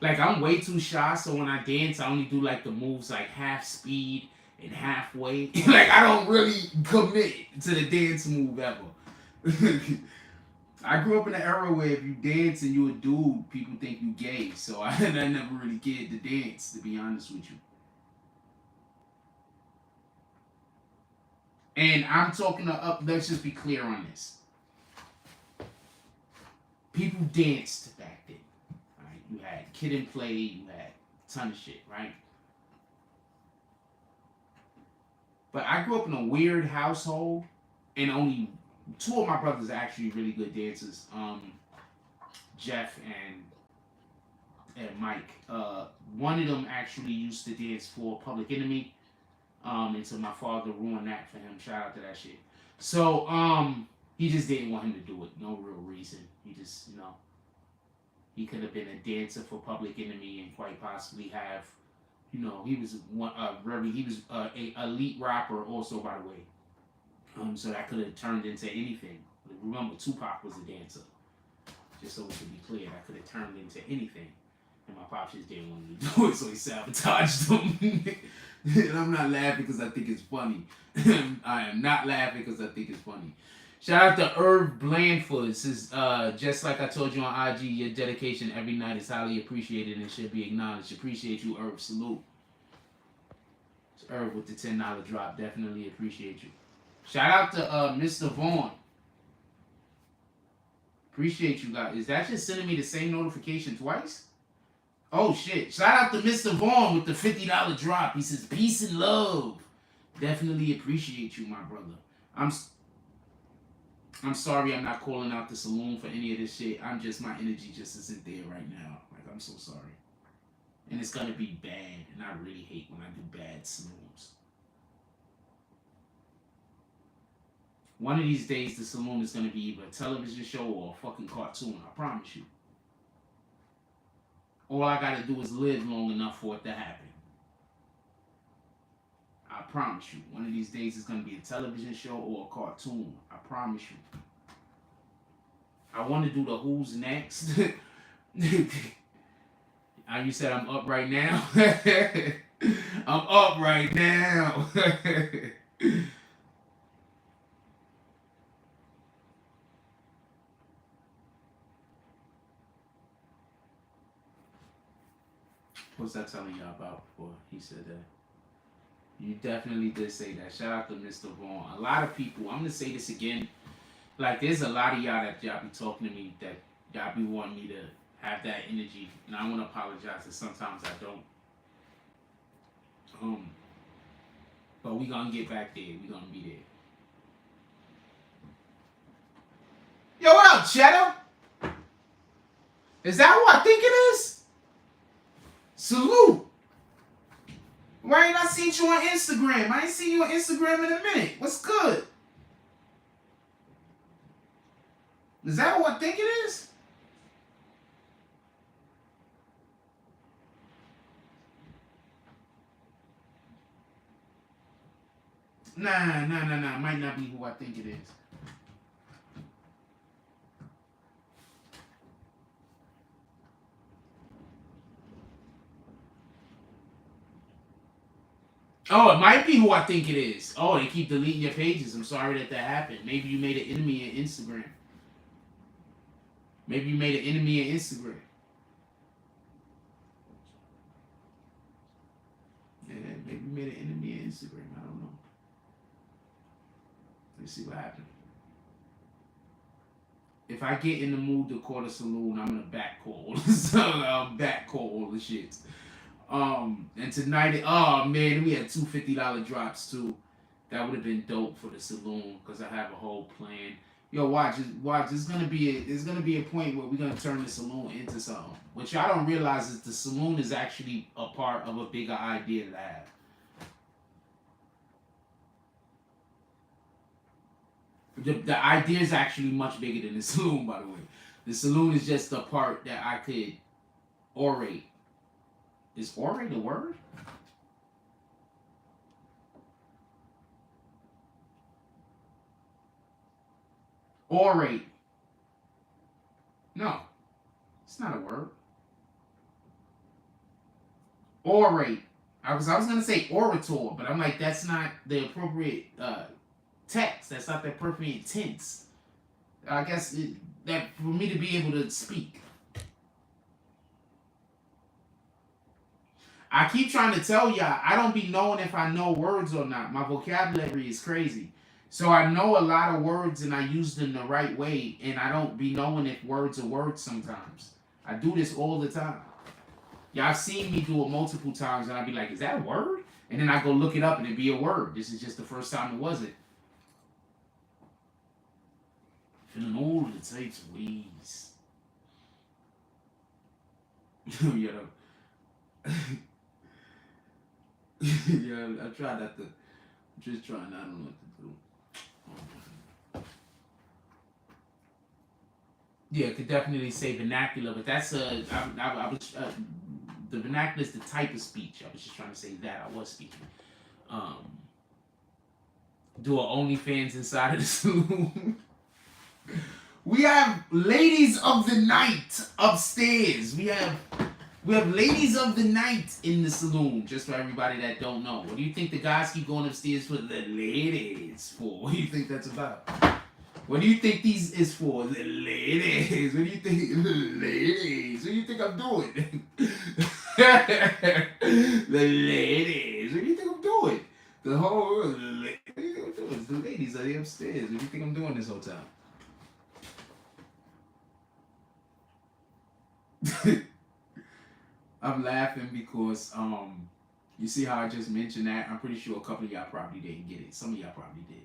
Like, I'm way too shy, so when I dance, I only do like the moves like half speed and halfway. Like, I don't really commit to the dance move ever. I grew up in an era where if you dance and you a dude, people think you gay. So I never really cared to dance, to be honest with you. And I'm talking up. Let's just be clear on this. People danced back then. Right? You had Kid and Play. You had a ton of shit, right? But I grew up in a weird household, and only two of my brothers are actually really good dancers. Jeff and Mike. One of them actually used to dance for Public Enemy. Until my father ruined that for him. Shout out to that shit. So, he just didn't want him to do it. No real reason. He just, he could have been a dancer for Public Enemy and quite possibly have, he was a elite rapper also, by the way. So that could have turned into anything. Remember, Tupac was a dancer. Just so it could be clear, that could have turned into anything. And my pops just didn't want to do it, so he sabotaged them. And I'm not laughing because I think it's funny. I am not laughing because I think it's funny. Shout out to Irv Blandford. This is just like I told you on IG, your dedication every night is highly appreciated and should be acknowledged. Appreciate you, Irv. Salute. It's Irv with the $10 drop. Definitely appreciate you. Shout out to Mr. Vaughn. Appreciate you guys. Is that just sending me the same notification twice? Oh shit. Shout out to Mr. Vaughn with the $50 drop. He says, peace and love. Definitely appreciate you, my brother. I'm sorry I'm not calling out the saloon for any of this shit. My energy just isn't there right now. Like, I'm so sorry. And it's gonna be bad. And I really hate when I do bad saloons. One of these days, the saloon is gonna be either a television show or a fucking cartoon. I promise you. All I gotta do is live long enough for it to happen. I promise you. One of these days it's gonna be a television show or a cartoon. I promise you. I want to do the Who's Next. You said I'm up right now. I'm up right now. What's that telling y'all about before he said that? You definitely did say that. Shout out to Mr. Vaughn. A lot of people, I'm going to say this again. Like, there's a lot of y'all that y'all be talking to me that y'all be wanting me to have that energy. And I want to apologize that sometimes I don't. But we going to get back there. We going to be there. Yo, what up, Cheddar? Is that who I think it is? Salute. Why ain't I seen you on Instagram? I ain't seen you on Instagram in a minute. What's good? Is that who I think it is? Nah. Might not be who I think it is. Oh, it might be who I think it is. Oh, they keep deleting your pages. I'm sorry that happened. Maybe you made an enemy in Instagram. Maybe you made an enemy in Instagram. Yeah, maybe you made an enemy in Instagram. I don't know. Let's see what happened. If I get in the mood to call the saloon, I'm gonna back call. So back call all the shit. And tonight, oh man, we had two $50 drops too. That would have been dope for the saloon because I have a whole plan. Yo, watch. There's gonna be a point where we're gonna turn the saloon into something. What y'all don't realize is the saloon is actually a part of a bigger idea that I have. The idea is actually much bigger than the saloon, by the way. The saloon is just a part that I could orate. Is orate a word? Orate. No, it's not a word. Orate. I was gonna say orator, but I'm like, that's not the appropriate text. That's not the appropriate tense. I guess that for me to be able to speak. I keep trying to tell y'all, I don't be knowing if I know words or not. My vocabulary is crazy. So I know a lot of words and I use them the right way, and I don't be knowing if words are words sometimes. I do this all the time. Y'all seen me do it multiple times, and I be like, is that a word? And then I go look it up, and it be a word. This is just the first time it wasn't. Feeling all the types of ways. Yeah. Yeah, I try not to. I'm just trying. I don't know what to do. Yeah, could definitely say vernacular, but that's I was the vernacular is the type of speech. I was just trying to say that I was speaking. Do a OnlyFans inside of the saloon. We have ladies of the night upstairs. We have ladies of the night in the saloon. Just for everybody that don't know, what do you think the guys keep going upstairs for the ladies for? What do you think that's about? What do you think these is for? The ladies. What do you think? Ladies. What do you think I'm doing? The ladies. What do you think I'm doing? The whole. What do you think I'm doing? The ladies are upstairs. What do you think I'm doing this whole time? I'm laughing because you see how I just mentioned that? I'm pretty sure a couple of y'all probably didn't get it. Some of y'all probably did.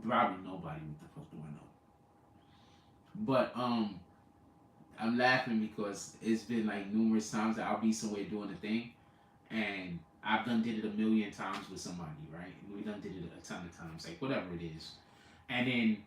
Probably nobody. What the fuck do I know? But I'm laughing because it's been like numerous times that I'll be somewhere doing a thing, and I've done did it a million times with somebody, right? We done did it a ton of times, like whatever it is, and then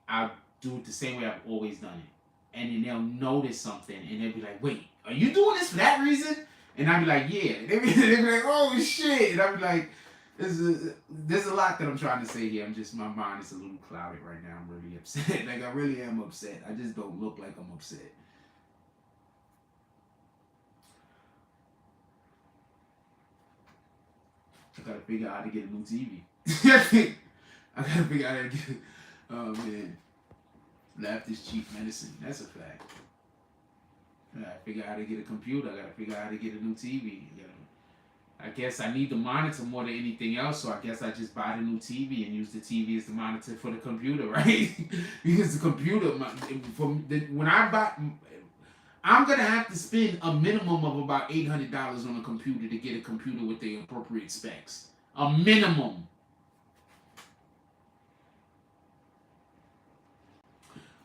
I'll do it the same way I've always done it, and then they'll notice something, and they'll be like, "Wait, are you doing this for that reason?" And I'll be like, "Yeah." They be like, "Oh shit," and I'll be like. There's a lot that I'm trying to say here. I'm just, my mind is a little clouded right now. I'm really upset. Like, I really am upset. I just don't look like I'm upset. I gotta figure out how to get a new TV. I gotta figure out how to get it. Oh man. Laughter's cheap medicine. That's a fact. I gotta figure out how to get a computer. I gotta figure out how to get a new TV. I guess I need the monitor more than anything else, so I guess I just buy the new TV and use the TV as the monitor for the computer, right? Because the computer, when I buy, I'm gonna have to spend a minimum of about $800 on a computer to get a computer with the appropriate specs. A minimum.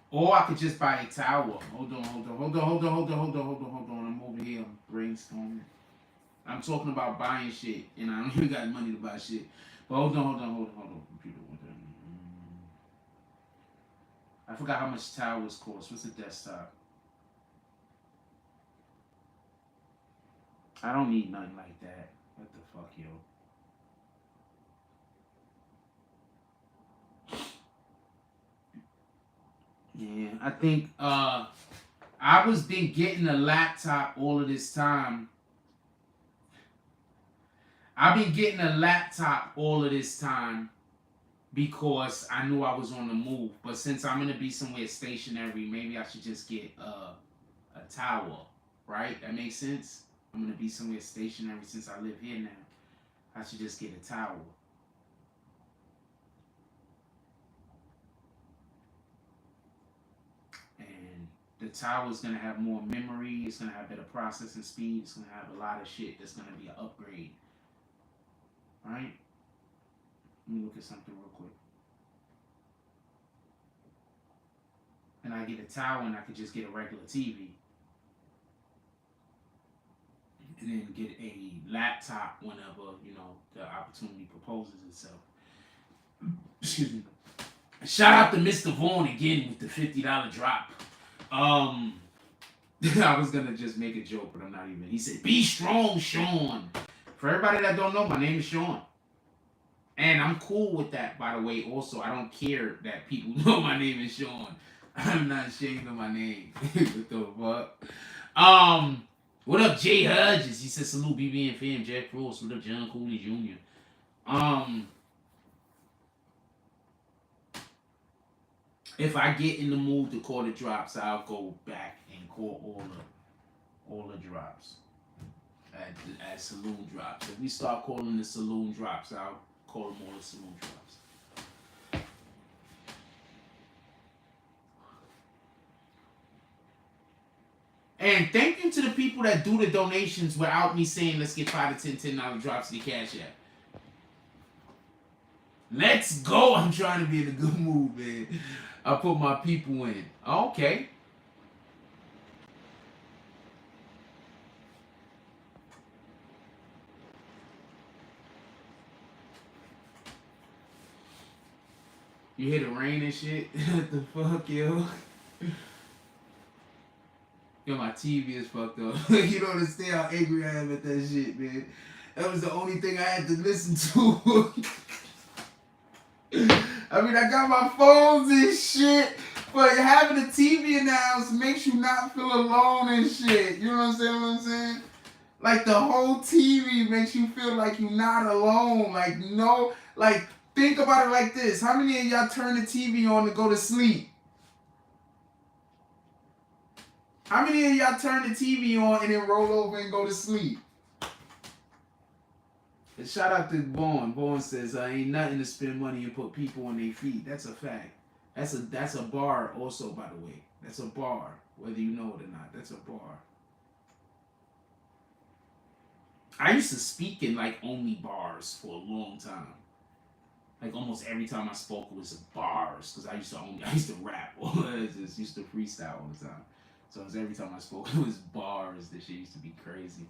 Or I could just buy a tower. Hold on. I'm over here. I'm brainstorming. I'm talking about buying shit, and I don't even got money to buy shit. But hold on. Computer. I forgot how much towers cost. What's a desktop? I don't need nothing like that. What the fuck, yo? Yeah, I think I was been getting a laptop all of this time. I've been getting a laptop all of this time because I knew I was on the move. But since I'm gonna be somewhere stationary, maybe I should just get a tower, right? That makes sense. I'm gonna be somewhere stationary since I live here now. I should just get a tower. And the tower is gonna have more memory. It's gonna have better processing speed. It's gonna have a lot of shit that's gonna be an upgrade, right? Let me look at something real quick. And I get a tower, and I could just get a regular TV, and then get a laptop whenever the opportunity proposes itself. Excuse me. Shout out to Mr. Vaughn again with the $50 drop. I was gonna just make a joke, but I'm not even. He said, "Be strong, Sean." For everybody that don't know, my name is Sean, and I'm cool with that. By the way, also I don't care that people know my name is Sean. I'm not ashamed of my name. What the fuck? What up, Jay Hodges? He said, "Salute BB and fam, Jack Frost." What up, John Cooley Jr.? If I get in the mood to call the drops, I'll go back and call all the drops at saloon drops. If we start calling the saloon drops, I'll call them all the saloon drops. And thank you to the people that do the donations without me saying, let's get 5 to $10 drops to the Cash App. Let's go. I'm trying to be in a good mood, man. I put my people in. Okay. You hear the rain and shit? What the fuck, yo? Yo, my TV is fucked up. You don't understand how angry I am at that shit, man. That was the only thing I had to listen to. I mean, I got my phones and shit, but having a TV in the house makes you not feel alone and shit. You know what I'm saying? Like, the whole TV makes you feel like you're not alone. Like, no, like, think about it like this. How many of y'all turn the TV on to go to sleep? How many of y'all turn the TV on and then roll over and go to sleep? And shout out to Vaughn. Vaughn says, ain't nothing to spend money and put people on their feet. That's a fact. That's a bar also, by the way. That's a bar, whether you know it or not. That's a bar. I used to speak in like only bars for a long time. Like almost every time I spoke it was bars, because I used to rap or just used to freestyle all the time. So every time I spoke it was bars. This shit used to be crazy.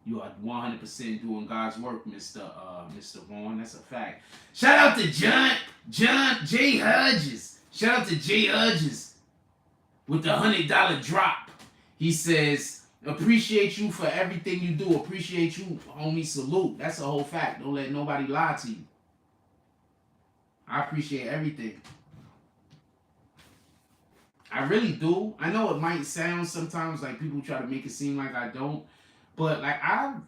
You are 100% doing God's work, Mr. Vaughn. That's a fact. Shout out to Jay Hodges. Shout out to Jay Hodges with the $100 drop. He says, appreciate you for everything you do. Appreciate you, homie. Salute. That's a whole fact. Don't let nobody lie to you. I appreciate everything. I really do. I know it might sound sometimes like people try to make it seem like I don't, but like I'm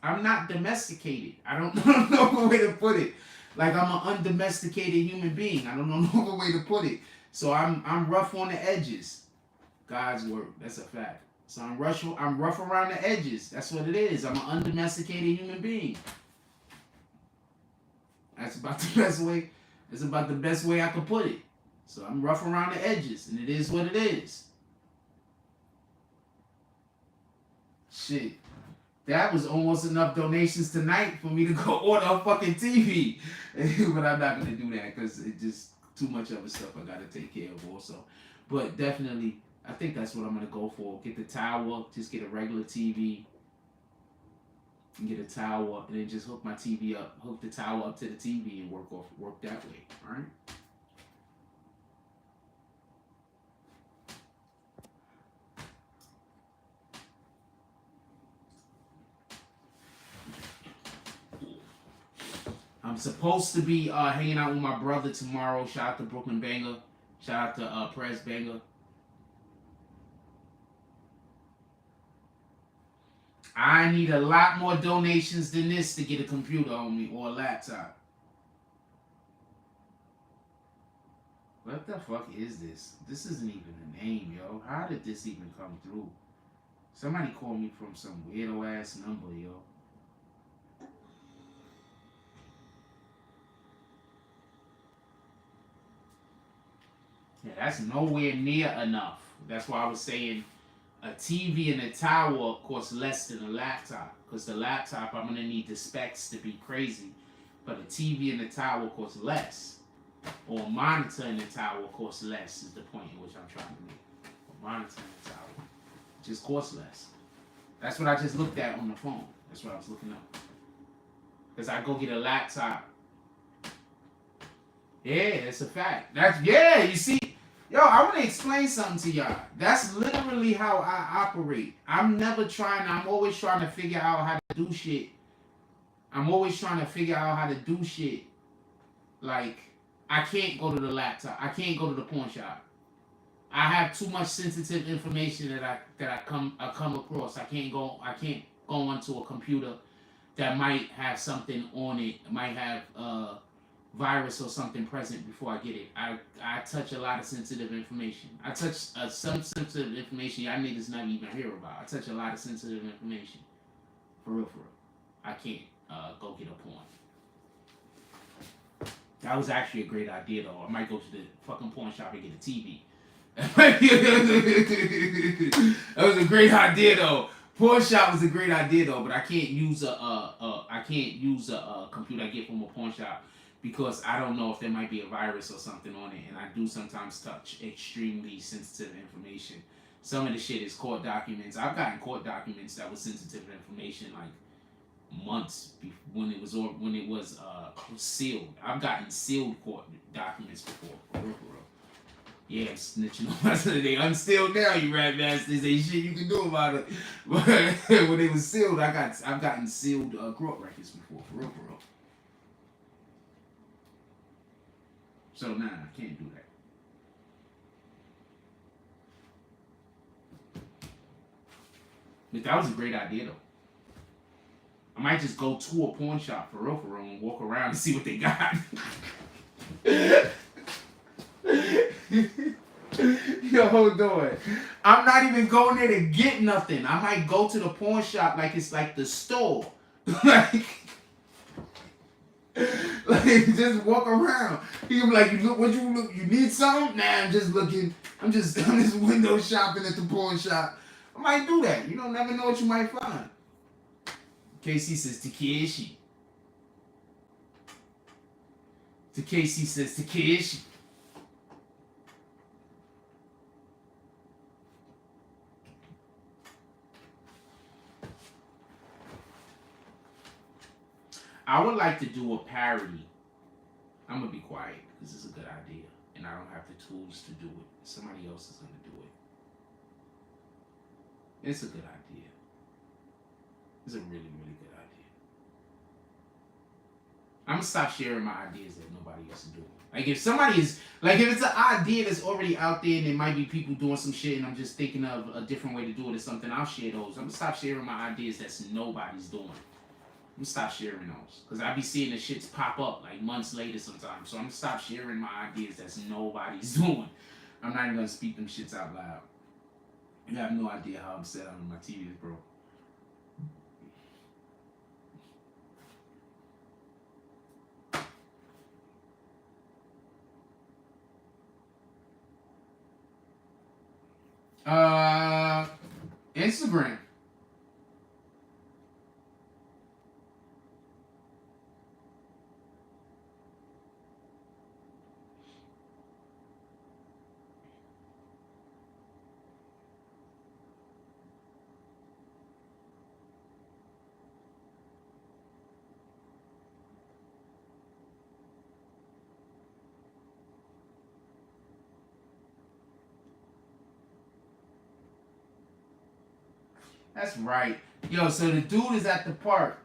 not domesticated. I don't know no other way to put it. Like I'm an undomesticated human being. I don't know no other way to put it. So I'm rough on the edges. God's work. That's a fact. So I'm rough around the edges. That's what it is. I'm an undomesticated human being. That's about the best way. That's about the best way I could put it. So I'm rough around the edges, and it is what it is. Shit. That was almost enough donations tonight for me to go order a fucking TV. But I'm not going to do that because it's just too much other stuff I got to take care of also. But definitely, I think that's what I'm going to go for. Get the tower, just get a regular TV. And get a tower, and then just hook my TV up, hook the tower up to the TV and work that way, alright? I'm supposed to be hanging out with my brother tomorrow. Shout out to Brooklyn Banger. Shout out to Press Banger. I need a lot more donations than this to get a computer on me or a laptop. What the fuck is this? This isn't even a name, yo. How did this even come through? Somebody called me from some weirdo ass number, yo. Yeah, that's nowhere near enough. That's why I was saying a TV and a tower costs less than a laptop. Because the laptop, I'm going to need the specs to be crazy. But a TV and a tower costs less. Or a monitor and a tower costs less is the point in which I'm trying to make. A monitor and a tower just costs less. That's what I just looked at on the phone. That's what I was looking up. Because I go get a laptop. Yeah, it's a fact. That's, yeah, you see. Yo, I want to explain something to y'all. That's literally how I operate. I'm always trying to figure out how to do shit. I'm always trying to figure out how to do shit. Like, I can't go to the laptop. I can't go to the pawn shop. I have too much sensitive information that I come across. I can't go onto a computer that might have something on it. It might have virus or something present before I get it. I touch a lot of sensitive information. I touch some sensitive information y'all niggas not even hear about. I touch a lot of sensitive information. For real. I can't go get a pawn. That was actually a great idea though. I might go to the fucking pawn shop and get a TV. That was a great idea though. Pawn shop was a great idea though, but I can't use a computer I get from a pawn shop because I don't know if there might be a virus or something on it, and I do sometimes touch extremely sensitive information. Some of the shit is court documents. I've gotten court documents that was sensitive information like months when it was sealed. I've gotten sealed court documents before. For real. Yeah, I'm snitching on myself. They unsealed now, you rat bastards. Ain't shit you can do about it. But when it was sealed, I've gotten sealed court records before. For real. So nah, I can't do that. But that was a great idea though. I might just go to a pawn shop for real and walk around and see what they got. Yo, hold on. I'm not even going there to get nothing. I might go to the pawn shop like it's like the store. like just walk around. He be like, you need something? Nah, I'm just window shopping at the pawn shop. I might do that. You don't never know what you might find. KC says Takeshi. Takeshi says Takeshi. I would like to do a parody. I'm going to be quiet because it's a good idea. And I don't have the tools to do it. Somebody else is going to do it. It's a good idea. It's a really, really good idea. I'm going to stop sharing my ideas that nobody else is doing. Like if it's an idea that's already out there and there might be people doing some shit and I'm just thinking of a different way to do it or something, I'll share those. I'm going to stop sharing my ideas that nobody's doing. I'm gonna stop sharing those. Because I be seeing the shits pop up like months later sometimes. So I'm gonna stop sharing my ideas that nobody's doing. I'm not even gonna speak them shits out loud. You have no idea how upset I'm in my TV, bro. Instagram. That's right. Yo, so the dude is at the park.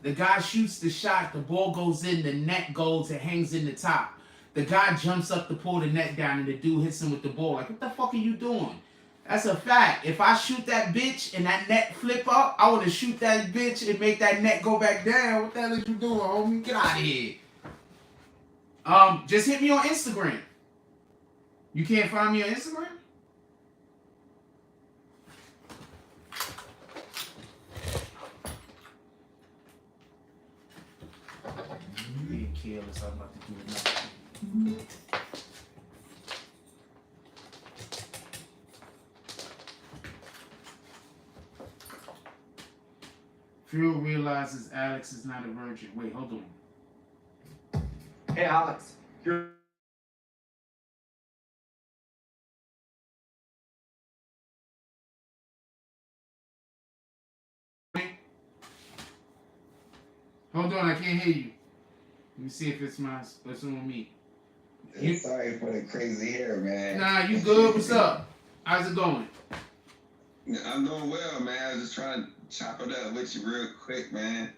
The guy shoots the shot. The ball goes in. The net goes. It hangs in the top. The guy jumps up to pull the net down, and the dude hits him with the ball. Like, what the fuck are you doing? That's a fact. If I shoot that bitch and that net flip up, I want to shoot that bitch and make that net go back down. What the hell is you doing, homie? Get out of here. Just hit me on Instagram. You can't find me on Instagram? Being careless, I'm about to do nothing. Phil realizes Alex is not a virgin. Wait, hold on. Hey, Alex. Hold on, I can't hear you. Let me see if it's on me. Sorry for the crazy hair, man. Nah, you good? What's up? How's it going? I'm doing well, man. I was just trying to chop it up with you real quick, man.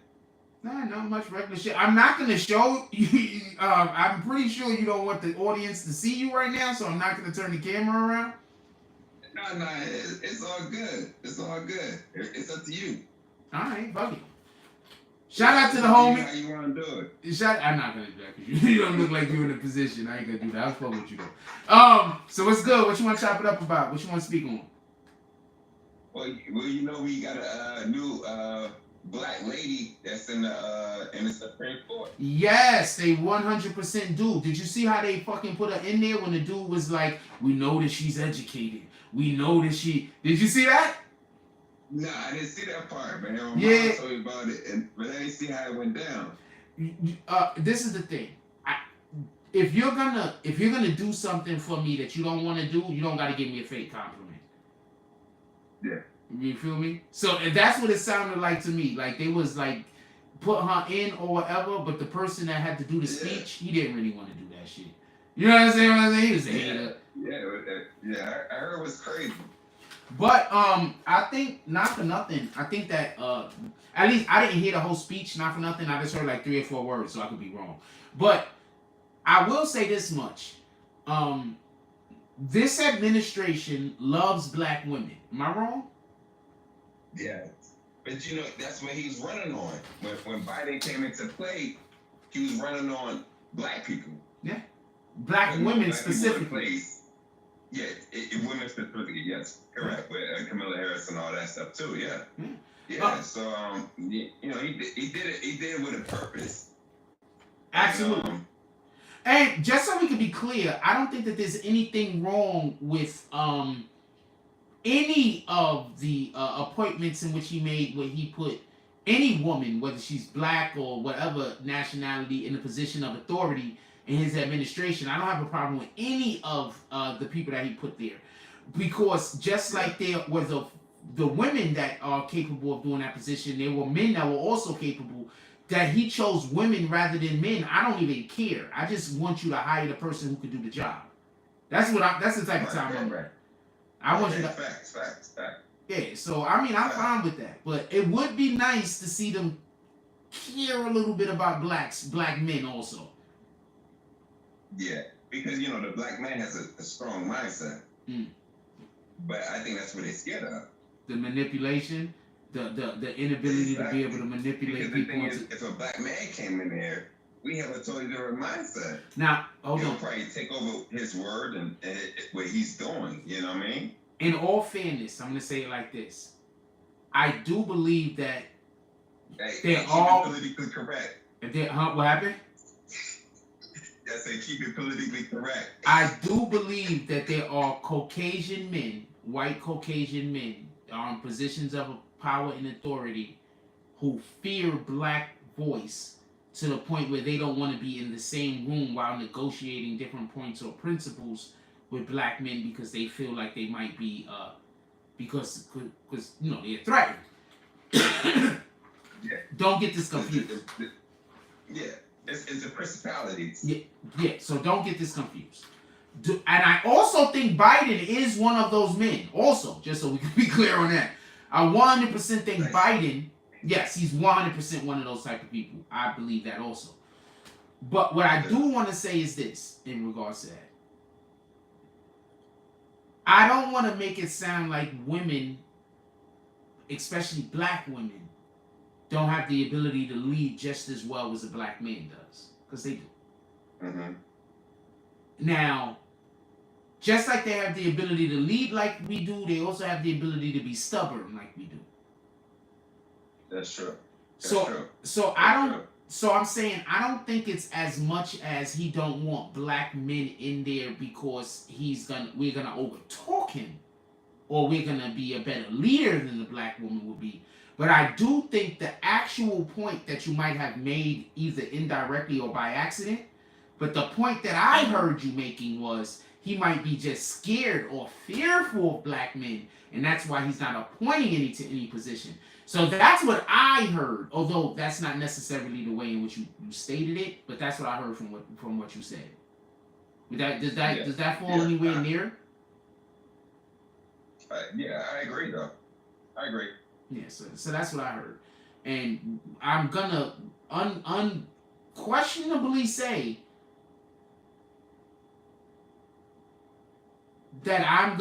Nah, not much regular shit. I'm not gonna show you. I'm pretty sure you don't want the audience to see you right now, so I'm not gonna turn the camera around. No, it's all good. It's all good. It's up to you. All right, fuck it. Shout out to the homie. How you want to do it? I'm not gonna do that because you don't look like you're in a position. I ain't gonna do that. I'll fuck with you though. So what's good? What you want to chop it up about? What you want to speak on? Well, you know we got a new black lady that's in the Supreme Court. Yes, they 100% do. Did you see how they fucking put her in there when the dude was like, "We know that she's educated. We know that she." Did you see that? Nah, I didn't see that part, man. My Yeah. mom told me about it, but I didn't see how it went down. This is the thing. If you're gonna do something for me that you don't want to do, you don't gotta give me a fake compliment. Yeah. You feel me? So that's what it sounded like to me. Like they was like put her in or whatever, but the person that had to do the speech, he didn't really want to do that shit. You know what I'm saying? He was a hater. Yeah, I heard it was crazy. But I think not for nothing. I think that at least I didn't hear the whole speech. Not for nothing. I just heard like 3 or 4 words, so I could be wrong. But I will say this much: this administration loves black women. Am I wrong? Yeah, but you know that's what he's running on. When Biden came into play, he was running on black people. Yeah, black women specifically. Yeah, women specifically, yes, correct. With Kamala Harris and all that stuff too. Yeah, yeah. So you know, he did it with a purpose. Absolutely. And just so we can be clear, I don't think that there's anything wrong with any of the appointments in which he made where he put any woman, whether she's black or whatever nationality, in a position of authority in his administration. I don't have a problem with any of the people that he put there, because just like there was the women that are capable of doing that position, there were men that were also capable. That he chose women rather than men, I don't even care. I just want you to hire the person who can do the job. That's the type of time I'm at. I want you to. Facts. Yeah, so I mean, I'm fine with that, but it would be nice to see them care a little bit about black men also. Yeah, because you know the black man has a strong mindset, but I think that's what they're scared of. The manipulation, the inability to be able to manipulate because people. The thing is, if a black man came in there, we have a totally different mindset. Now, hold He'll on. probably take over his word and what he's doing. You know what I mean? In all fairness, I'm gonna say it like this: I do believe that they're all politically correct. What happened? I say keep it politically correct. I do believe that there are Caucasian men, white Caucasian men, in positions of power and authority, who fear black voice to the point where they don't want to be in the same room while negotiating different points or principles with black men because they feel like they might be because you know they're threatened. Yeah. Don't get this confused. Yeah. It's a principality. Yeah, so don't get this confused. And I also think Biden is one of those men. Also, just so we can be clear on that. I 100% think Biden, yes, he's 100% one of those type of people. I believe that also. But what I do want to say is this in regards to that. I don't want to make it sound like women, especially black women, don't have the ability to lead just as well as a black man does, because they do. Mm-hmm. Now, just like they have the ability to lead like we do, they also have the ability to be stubborn like we do. That's true. So I don't. So I'm saying I don't think it's as much as he don't want black men in there because we're gonna overtalk him, or we're gonna be a better leader than the black woman will be. But I do think the actual point that you might have made either indirectly or by accident, but the point that I heard you making was he might be just scared or fearful of black men, and that's why he's not appointing any to any position. So that's what I heard, although that's not necessarily the way in which you stated it, but that's what I heard from what you said. Does that fall anywhere near? Yeah, I agree though. I agree. Yeah, so that's what I heard, and I'm gonna unquestionably say that I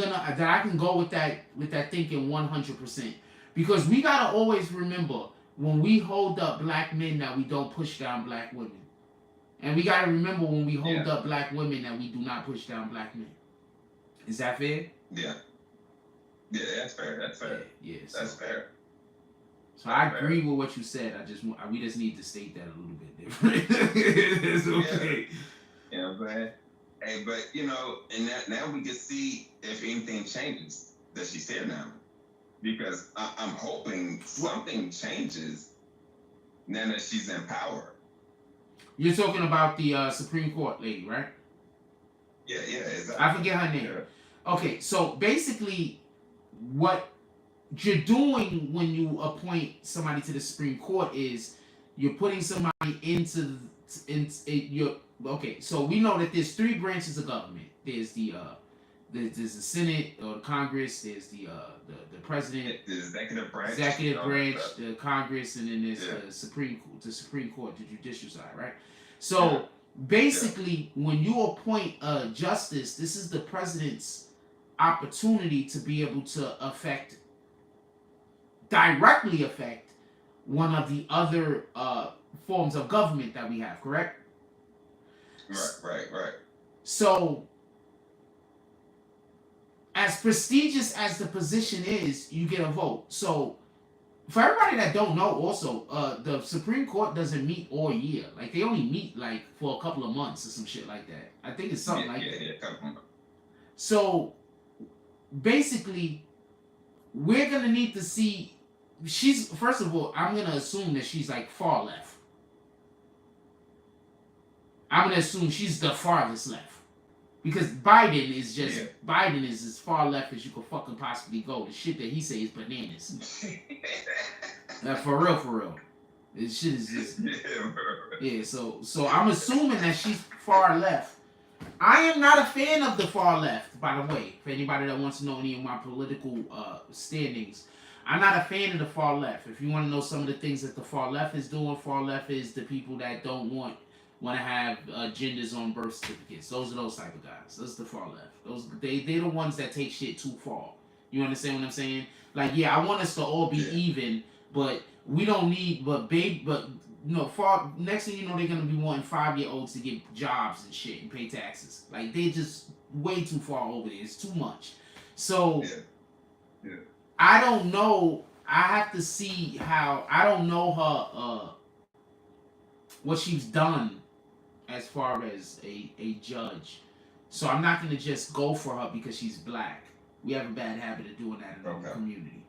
can go with that thinking 100%. Because we gotta always remember when we hold up black men that we don't push down black women, and we gotta remember when we hold up black women that we do not push down black men. Is that fair? Yeah. Yeah, that's fair. That's fair. Yeah, that's fair. So I agree with what you said. We just need to state that a little bit different. It's okay. You know what I'm saying? Hey, but and now we can see if anything changes that she's here now. Because I'm hoping something changes now that she's in power. You're talking about the Supreme Court lady, right? Yeah, exactly. I forget her name. Yeah. Okay, so basically, what you're doing when you appoint somebody to the Supreme Court is you're putting somebody into your. Okay, so we know that there's 3 branches of government. There's the Senate or the Congress. There's the president, the executive branch, the Congress, and then there's the Supreme Court, the judicial side, right? So basically, when you appoint a justice, this is the president's opportunity to be able to directly affect one of the other forms of government that we have, correct? Right. So, as prestigious as the position is, you get a vote. So, for everybody that don't know, also, the Supreme Court doesn't meet all year. Like, they only meet, like, for a couple of months or some shit like that. I think it's something like that. Yeah. So, basically, we're going to need to see... First of all, I'm going to assume that she's, like, far left. I'm going to assume she's the farthest left. Because Biden is as far left as you could fucking possibly go. The shit that he say is bananas. For real. This shit is just... Yeah, so I'm assuming that she's far left. I am not a fan of the far left, by the way. For anybody that wants to know any of my political standings. I'm not a fan of the far left. If you want to know some of the things that the far left is doing, far left is the people that don't want to have genders on birth certificates. Those are those type of guys. Those are the far left. They're the ones that take shit too far. You understand what I'm saying? Like, yeah, I want us to all be even, but we don't need, far, next thing you know, they're going to be wanting 5-year-olds to get jobs and shit and pay taxes. Like, they're just way too far over there. It's too much. So, I don't know. I have to see how, I don't know her, what she's done as far as a judge. So I'm not going to just go for her because she's black. We have a bad habit of doing that in our community.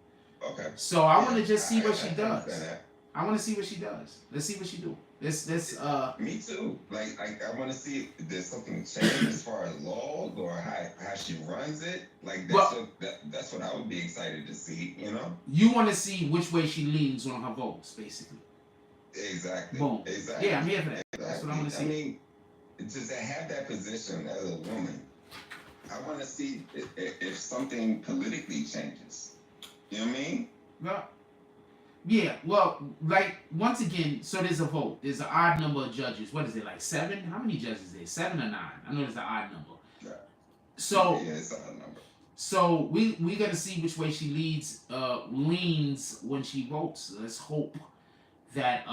Okay. So I want to just see what she does. I want to see what she does. Let's see what she do. Me too. Like I want to see if there's something changed as far as laws or how she runs it. Like that's what I would be excited to see. You want to see which way she leans on her votes, basically. Exactly. Boom. Exactly. Yeah, I'm here for that. That's what I want to see. I mean, to have that position as a woman, I want to see if something politically changes. You know what I mean? Well, yeah. Well, like, once again, so there's a vote. There's an odd number of judges. What is it, like 7? How many judges is there? 7 or 9? I know there's an odd number. Yeah. So yeah, it's an odd number. So we gotta see which way she leans when she votes. Let's hope that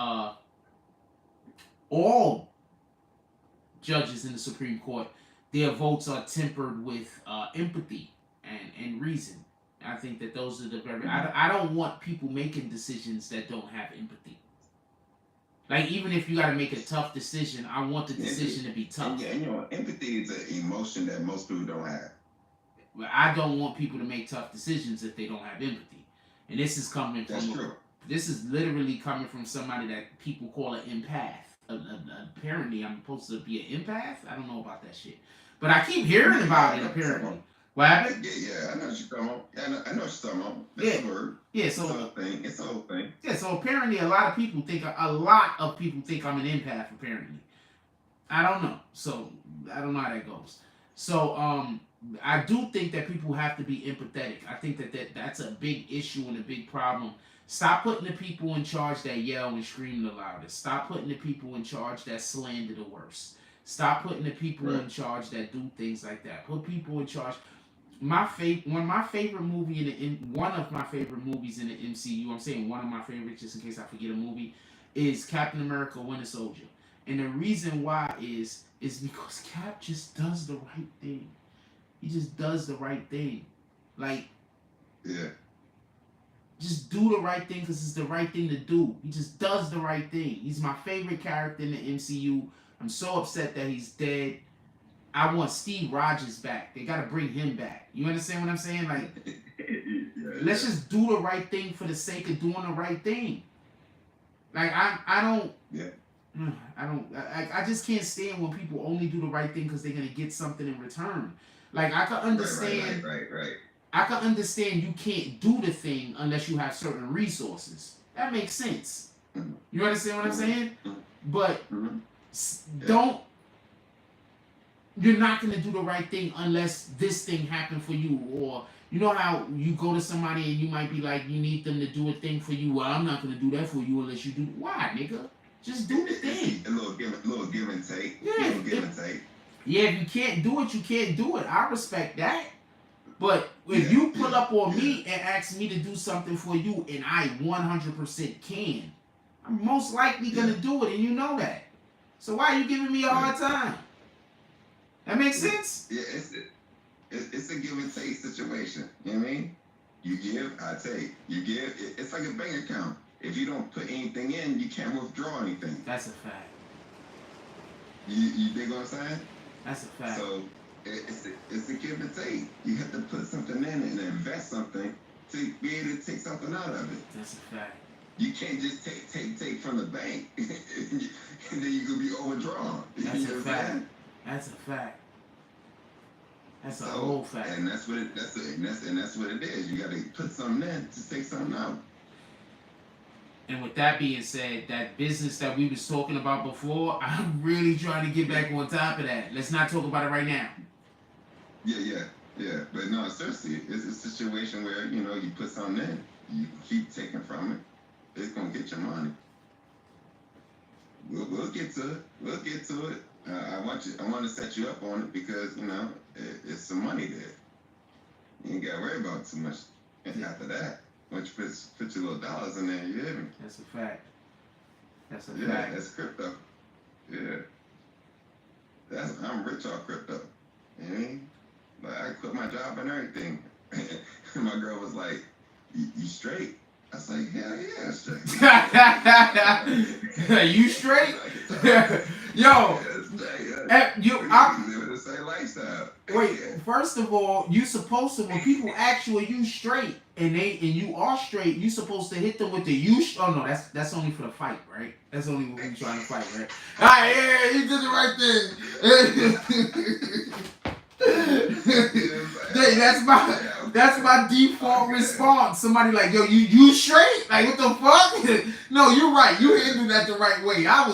all judges in the Supreme Court, their votes are tempered with empathy and reason. I think that those are the very. I don't want people making decisions that don't have empathy. Like, even if you got to make a tough decision, I want the decision to be tough. And you know, empathy is an emotion that most people don't have. I don't want people to make tough decisions if they don't have empathy. And this is coming from. That's true. This is literally coming from somebody that people call an empath. Apparently, I'm supposed to be an empath. I don't know about that shit, but I keep hearing about it. Apparently, what happened? Yeah, I know what you're talking about. Yeah, I know what you're talking about. That's the word. Yeah, so it's a whole thing. It's a whole thing. Yeah, so apparently a lot of people think I'm an empath. Apparently, I don't know. So I don't know how that goes. So I do think that people have to be empathetic. I think that's a big issue and a big problem. Stop putting the people in charge that yell and scream the loudest. Stop putting the people in charge that slander the worst. Stop putting the people in charge that do things like that. Put people in charge. One of my favorite movies in the MCU. I'm saying one of my favorites just in case I forget a movie, is Captain America: Winter Soldier. And the reason why is because Cap just does the right thing. He just does the right thing. Like, yeah. Just do the right thing because it's the right thing to do. He just does the right thing. He's my favorite character in the MCU. I'm so upset that he's dead. I want Steve Rogers back. They got to bring him back. You understand what I'm saying? Like, let's just do the right thing for the sake of doing the right thing. Like, I just can't stand when people only do the right thing because they're going to get something in return. Like, I can understand. Right. I can understand you can't do the thing unless you have certain resources. That makes sense. You understand what I'm saying? But you're not going to do the right thing unless this thing happened for you. Or, you know how you go to somebody and you might be like, you need them to do a thing for you. Well, I'm not going to do that for you unless you do. Why, nigga? Just do the thing. A little give and take. Yeah. Give and take. Yeah, if you can't do it, you can't do it. I respect that. But if you pull up on me and ask me to do something for you and I 100% can, I'm most likely going to do it, and you know that. So why are you giving me a hard time? That makes sense? Yeah, it's a give and take situation. You know what I mean? You give, I take. You give, it's like a bank account. If you don't put anything in, you can't withdraw anything. That's a fact. You dig what I'm saying? That's a fact. So it's a give and take. You have to put something in and invest something to be able to take something out of it. That's a fact. You can't just take from the bank and then you could be overdrawn. That's a fact. That's a fact. That's a whole fact. And that's what it is. You got to put something in to take something out. And with that being said, that business that we was talking about before, I'm really trying to get back on top of that. Let's not talk about it right now. Yeah. But no, seriously, it's a situation where, you know, you put something in, you keep taking from it, it's gonna get your money. We'll get to it. I want to set you up on it because, you know, it's some money there. You ain't got to worry about too much after that. Once you put your little dollars in there, you hear me? That's a fact. That's a fact. Yeah, that's crypto. Yeah. I'm rich off crypto. You know what I mean? Like, I quit my job and everything. My girl was like, you straight? I was like, hell yeah, straight. You straight? Yo. Living the same lifestyle. Wait, first of all, you supposed to, when people ask you, are you straight? And you are straight, you supposed to hit them with the oh no, that's only for the fight, right? That's only when we trying to fight, right? Alright, yeah, you did the right thing. Hey, that's my default response. Somebody like, yo, you straight? Like, what the fuck? No, you're right. You handled that the right way. I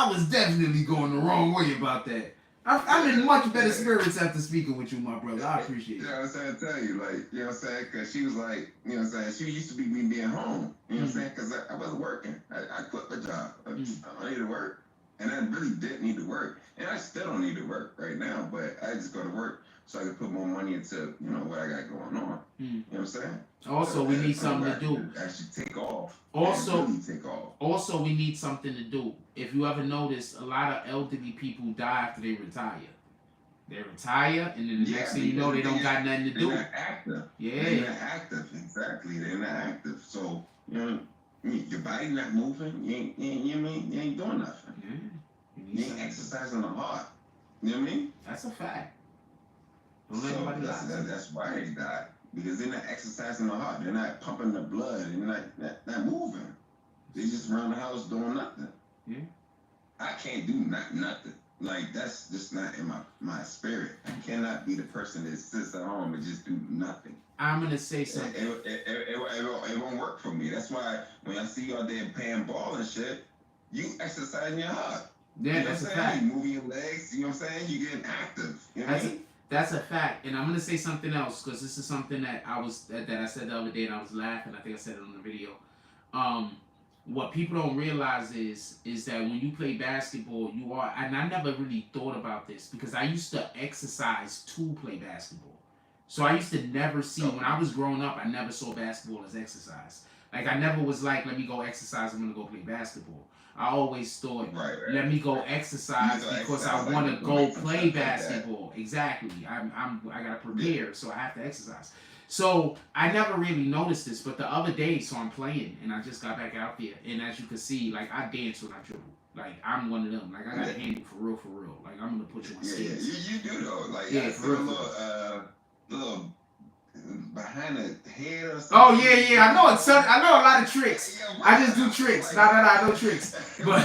was definitely going the wrong way about that. I'm in much better spirits after speaking with you, my brother. I appreciate it. You know what I'm saying? I tell you, like, you know what I'm saying? Because she was like, you know what I'm saying? She used to be me being home. You know what I'm saying? Because I wasn't working. I quit my job. I don't need to work. And I really didn't need to work. And I still don't need to work right now, but I just go to work so I can put more money into, you know, what I got going on. You know what I'm saying? Also, So we at a need point something where to I do. can actually take off. Also, really take off. Also, we need something to do. If you ever notice, a lot of elderly people die after they retire. They retire, and then the next thing you know, they don't got nothing to do. They're not active. Yeah. They're not active. Exactly. They're not active. So, you know, your body not moving. You ain't doing nothing. Yeah. You ain't exercising the heart. You know what I mean? That's a fact. So that's why they die. Because they're not exercising the heart. They're not pumping the blood. They're not moving. They just around the house doing nothing. Yeah. I can't do nothing. Like, that's just not in my spirit. I cannot be the person that sits at home and just do nothing. I'm going to say something. It won't work for me. That's why when I see you out there playing ball and shit, you exercising your heart. Yeah, you know that's what a I'm saying? fact. You moving your legs, you know what I'm saying? You getting active. You know what I mean? That's a fact. And I'm going to say something else, because this is something that I said the other day, and I was laughing. I think I said it on the video. What people don't realize is that when you play basketball, you are, and I never really thought about this because I used to exercise to play basketball. So I used to never see, when I was growing up, I never saw basketball as exercise. Like, I never was like, let me go exercise, I'm going to go play basketball. I always thought, let me go exercise because I want to go play basketball. Exactly. I got to prepare, so I have to exercise. So I never really noticed this, but the other day, so I'm playing, and I just got back out there, and as you can see, like, I dance when I dribble. Like, I'm one of them. Like, I got a handle for real. Like, I'm gonna put you on stage. Yeah, you do though. Like, yeah, for real. Little behind the head or something. Oh yeah. I know a lot of tricks. I just do tricks. Nah, no tricks. But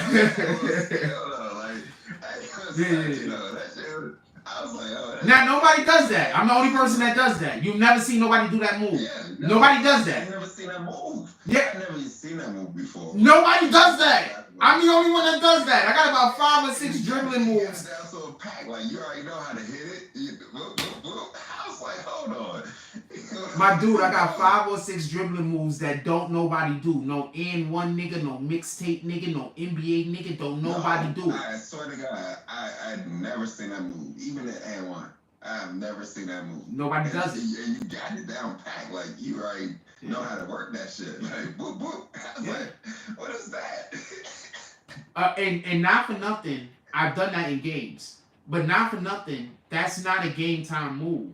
I was like, oh. Now nobody does that. I'm the only person that does that. You've never seen nobody do that move. Yeah, nobody does that. I've never seen that move. Yeah. I've never seen that move before. Nobody does that. I'm the only one that does that. I got about 5 or 6 dribbling moves. Down to a pack, like you already know how to hit it. I was like, hold on. My dude, I got 5 or 6 dribbling moves that don't nobody do. No N1 nigga, no mixtape nigga, no NBA nigga, don't nobody do. I swear to God, I've never seen that move. Even at N1, I've never seen that move. Nobody does it. And you got it down packed, like you already know how to work that shit. Like, boop, boop. I was like, what is that? And not for nothing, I've done that in games. But not for nothing, that's not a game time move.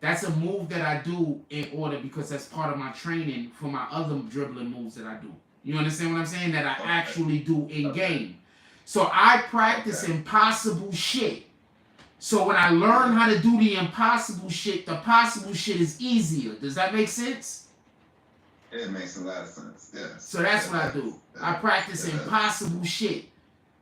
That's a move that I do in order because that's part of my training for my other dribbling moves that I do. You understand what I'm saying? That I actually do in game. So I practice impossible shit. So when I learn how to do the impossible shit, the possible shit is easier. Does that make sense? It makes a lot of sense. Yes. So that's what I do. I practice impossible shit.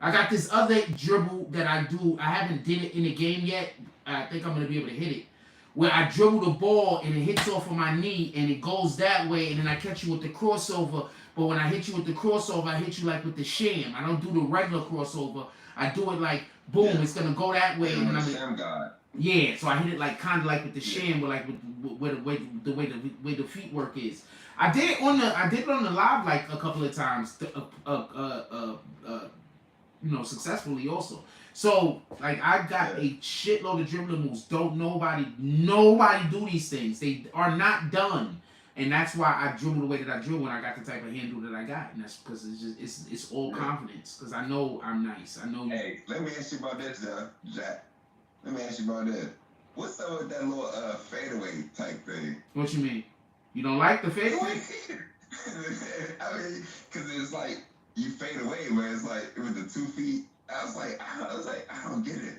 I got this other dribble that I do. I haven't did it in the game yet. I think I'm going to be able to hit it. Where I dribble the ball and it hits off of my knee and it goes that way and then I catch you with the crossover. But when I hit you with the crossover, I hit you like with the sham. I don't do the regular crossover. I do it like, boom, it's going to go that way. And sham guard. Yeah, so I hit it like kind of like with the sham, but like with the way the feet work is. I did it on the live like a couple of times, successfully also. So like I got a shitload of dribbling moves. Don't nobody do these things. They are not done, and that's why I dribble the way that I dribble when I got the type of handle that I got, and that's because it's all confidence. Because I know I'm nice. I know. Hey, let me ask you about this, Jack. Let me ask you about this. What's up with that little fadeaway type thing? What you mean? You don't like the fadeaway? I mean, because it's like you fade away, but it's like with the 2 feet. I was like, I don't get it.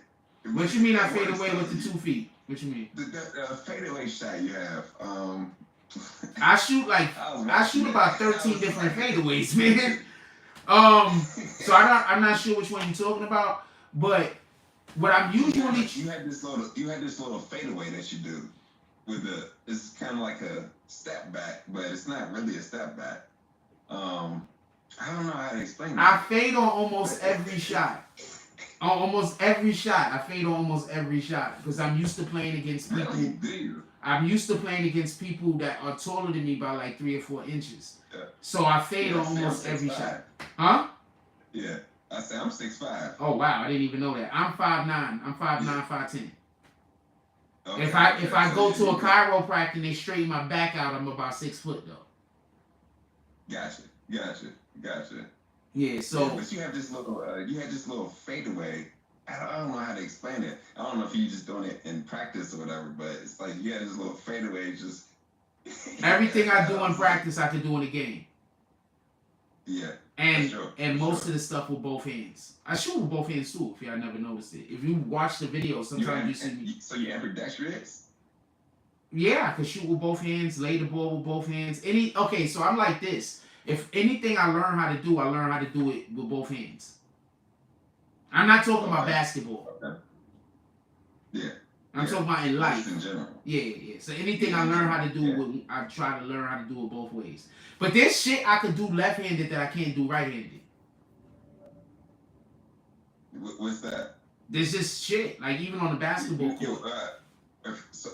What you mean I fade away with the 2 feet? What you mean? The fadeaway shot you have. I shoot about 13 different fadeaways, man. So I'm not sure which one you're talking about, but what I'm usually you had this little fadeaway that you do with it's kind of like a step back, but it's not really a step back. I don't know how to explain it. I fade on almost every shot. On almost every shot, I fade on almost every shot because I'm used to playing against people. Really? Do you? I'm used to playing against people that are taller than me by like 3 or 4 inches. Yeah. So I fade on almost every shot. Huh? Yeah. I say I'm 6'5". Oh wow, I didn't even know that. I'm 5'9". I'm 5'9", 5'10". Okay, If I so go to a chiropractor and they straighten my back out, I'm about 6 foot though. Gotcha. Yeah, so but you have this little fadeaway. I don't know how to explain it. I don't know if you're just doing it in practice or whatever, but it's like you had this little fadeaway just. everything I do in practice, I can do in the game. Yeah. And most of the stuff with both hands. I shoot with both hands too, if y'all never noticed it. If you watch the video, sometimes you see me. So you're ambidextrous? Yeah, I can shoot with both hands, lay the ball with both hands. Okay, so I'm like this. If anything I learn how to do, I learn how to do it with both hands. I'm not talking about basketball. Okay. Yeah. I'm talking about in life. Just in general. Yeah. So anything I learn how to do, I try to learn how to do it both ways. But there's shit I could do left-handed that I can't do right-handed. What's that? There's just shit, like even on the basketball court.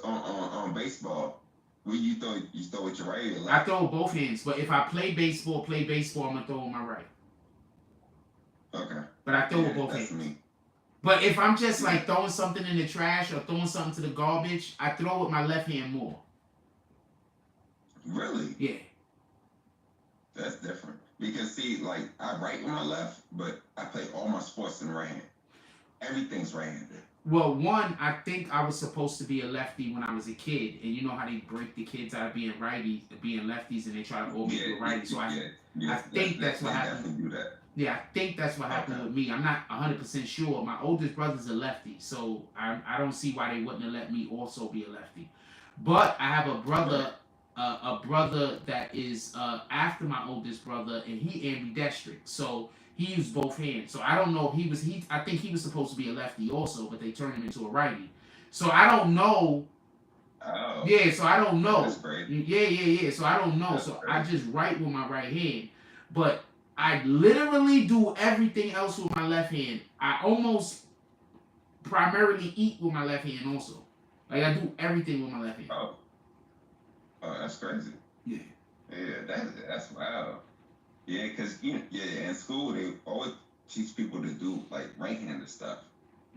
On baseball, when you throw with your right or left? I throw with both hands, but if I play baseball, I'm gonna throw with my right. Okay. But I throw with both hands. Me. But if I'm just like throwing something in the trash or throwing something to the garbage, I throw with my left hand more. Really? Yeah. That's different. Because see, like I write with my left, but I play all my sports in the right hand. Everything's right-handed. Well, one, I think I was supposed to be a lefty when I was a kid, and you know how they break the kids out of being lefties, and they try to all be a righty. So I think that's what happened. Do that. Yeah, I think that's what happened with me. I'm not 100% sure. My oldest brother's a lefty, so I don't see why they wouldn't have let me also be a lefty. But I have a brother that is after my oldest brother, and he ambidextric. So he used both hands. So I don't know if I think he was supposed to be a lefty also, but they turned him into a righty. So I don't know. Oh. Yeah, so I don't know. That's great. Yeah. So I don't know. So I just write with my right hand. But I literally do everything else with my left hand. I almost primarily eat with my left hand also. Like I do everything with my left hand. Oh, that's crazy. Yeah. Yeah, that's wild. Yeah, because in school they always teach people to do like right-handed stuff.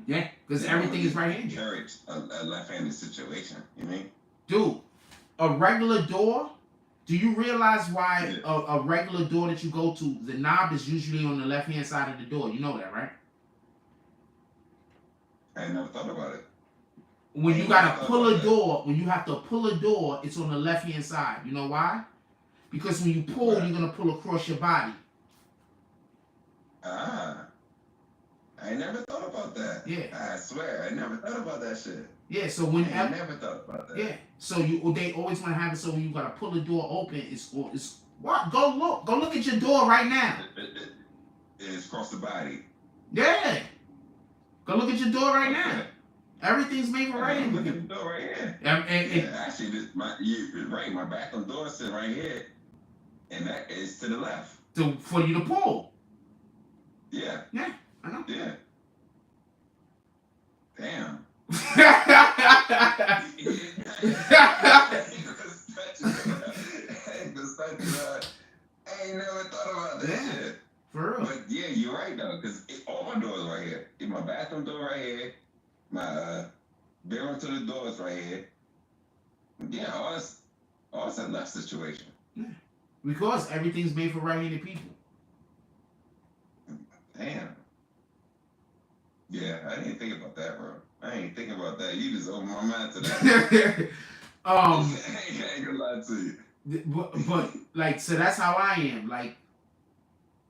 Yeah, because everything is right-handed. Encourage a left-handed situation. You mean? Dude, a regular door. Do you realize why a regular door that you go to, the knob is usually on the left-hand side of the door? You know that, right? I never thought about it. When you gotta pull a door, when you have to pull a door, it's on the left-hand side. You know why? Because when you pull, you're gonna pull across your body. I never thought about that. Yeah. I swear, I never thought about that shit. Yeah, so I never thought about that. Yeah, so they always want to have it so when you gotta pull the door open, it's what? Go look at your door right now. It's across the body. Yeah, go look at your door right now. Everything's made for right. Look at the door right here. Actually, my back on the door sitting right here, and that is to the left. For you to pull. Yeah. Yeah, I know. Yeah. Damn. I ain't never thought about that shit. For real. But yeah, you're right though, because all my doors right here. My bathroom door right here. My bedroom to the door is right here. Yeah, all that's a left situation. Yeah. Because everything's made for right-handed people. Damn. Yeah, I didn't think about that, bro. I ain't thinking about that. You just opened my mind to that. I ain't gonna lie to you. But like, so that's how I am. Like,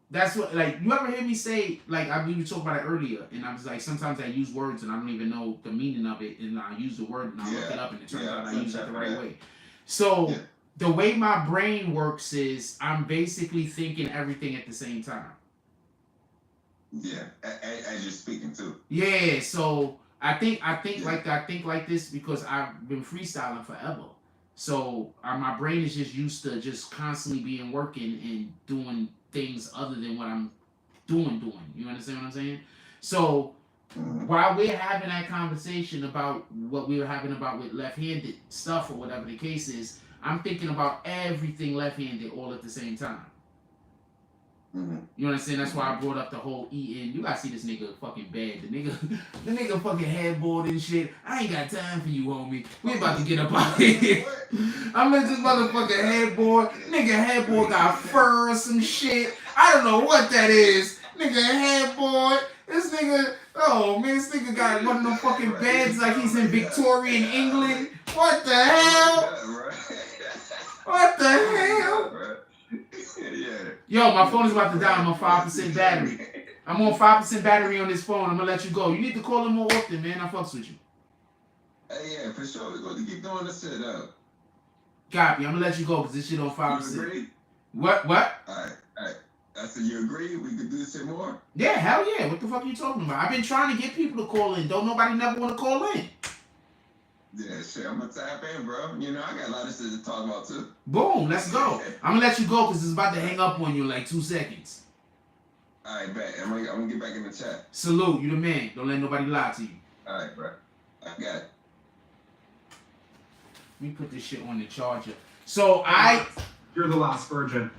that's what, like, you ever hear me say, like, we were talking about it earlier, and I was like, sometimes I use words and I don't even know the meaning of it, and I use the word and I look it up, and it turns out I use it the right way. So the way my brain works is I'm basically thinking everything at the same time. Yeah, as you're speaking too. Yeah, so I think like this because I've been freestyling forever. So my brain is just used to just constantly being working and doing things other than what I'm doing. You understand what I'm saying? So while we're having that conversation about what we were having about with left-handed stuff or whatever the case is, I'm thinking about everything left-handed all at the same time. You know what I'm saying? That's why I brought up the whole eating. You gotta see this nigga fucking bad. The nigga fucking headboard and shit. I ain't got time for you, homie. We about to get up out of here. I'm in this motherfucking headboard. Nigga headboard got fur or some shit. I don't know what that is. Nigga headboard. This nigga, oh man, this nigga got one of them fucking beds like he's in Victorian England. What the hell? What the hell? Yo, my phone is about to die. I'm on 5% battery. I'm on 5% battery on this phone. I'm gonna let you go. You need to call him more often, man. I fucks with you. Hey, yeah, for sure. We're going to keep doing this shit up. Copy. I'm gonna let you go because this shit on 5%. You agree? What? Alright. I said, you agree? We could do this shit more? Yeah, hell yeah. What the fuck are you talking about? I've been trying to get people to call in. Don't nobody never want to call in. Yeah, shit. I'm going to tap in, bro. You know, I got a lot of shit to talk about, too. Boom. Let's go. I'm gonna let you go because it's about to hang up on you in like 2 seconds. Alright, bet. I'm gonna get back in the chat. Salute. You the man. Don't let nobody lie to you. Alright, bro. I got it. Let me put this shit on the charger. So You're the last virgin.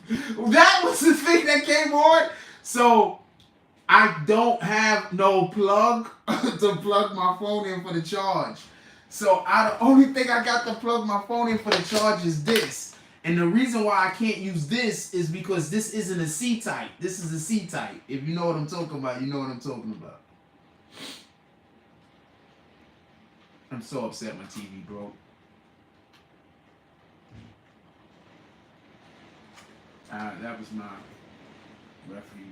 That was the thing that came on. So I don't have no plug to plug my phone in for the charge. So the only thing I got to plug my phone in for the charge is this. And the reason why I can't use this is because this isn't a C-type. This is a C-type. If you know what I'm talking about, you know what I'm talking about. I'm so upset my TV broke. That was my refuge.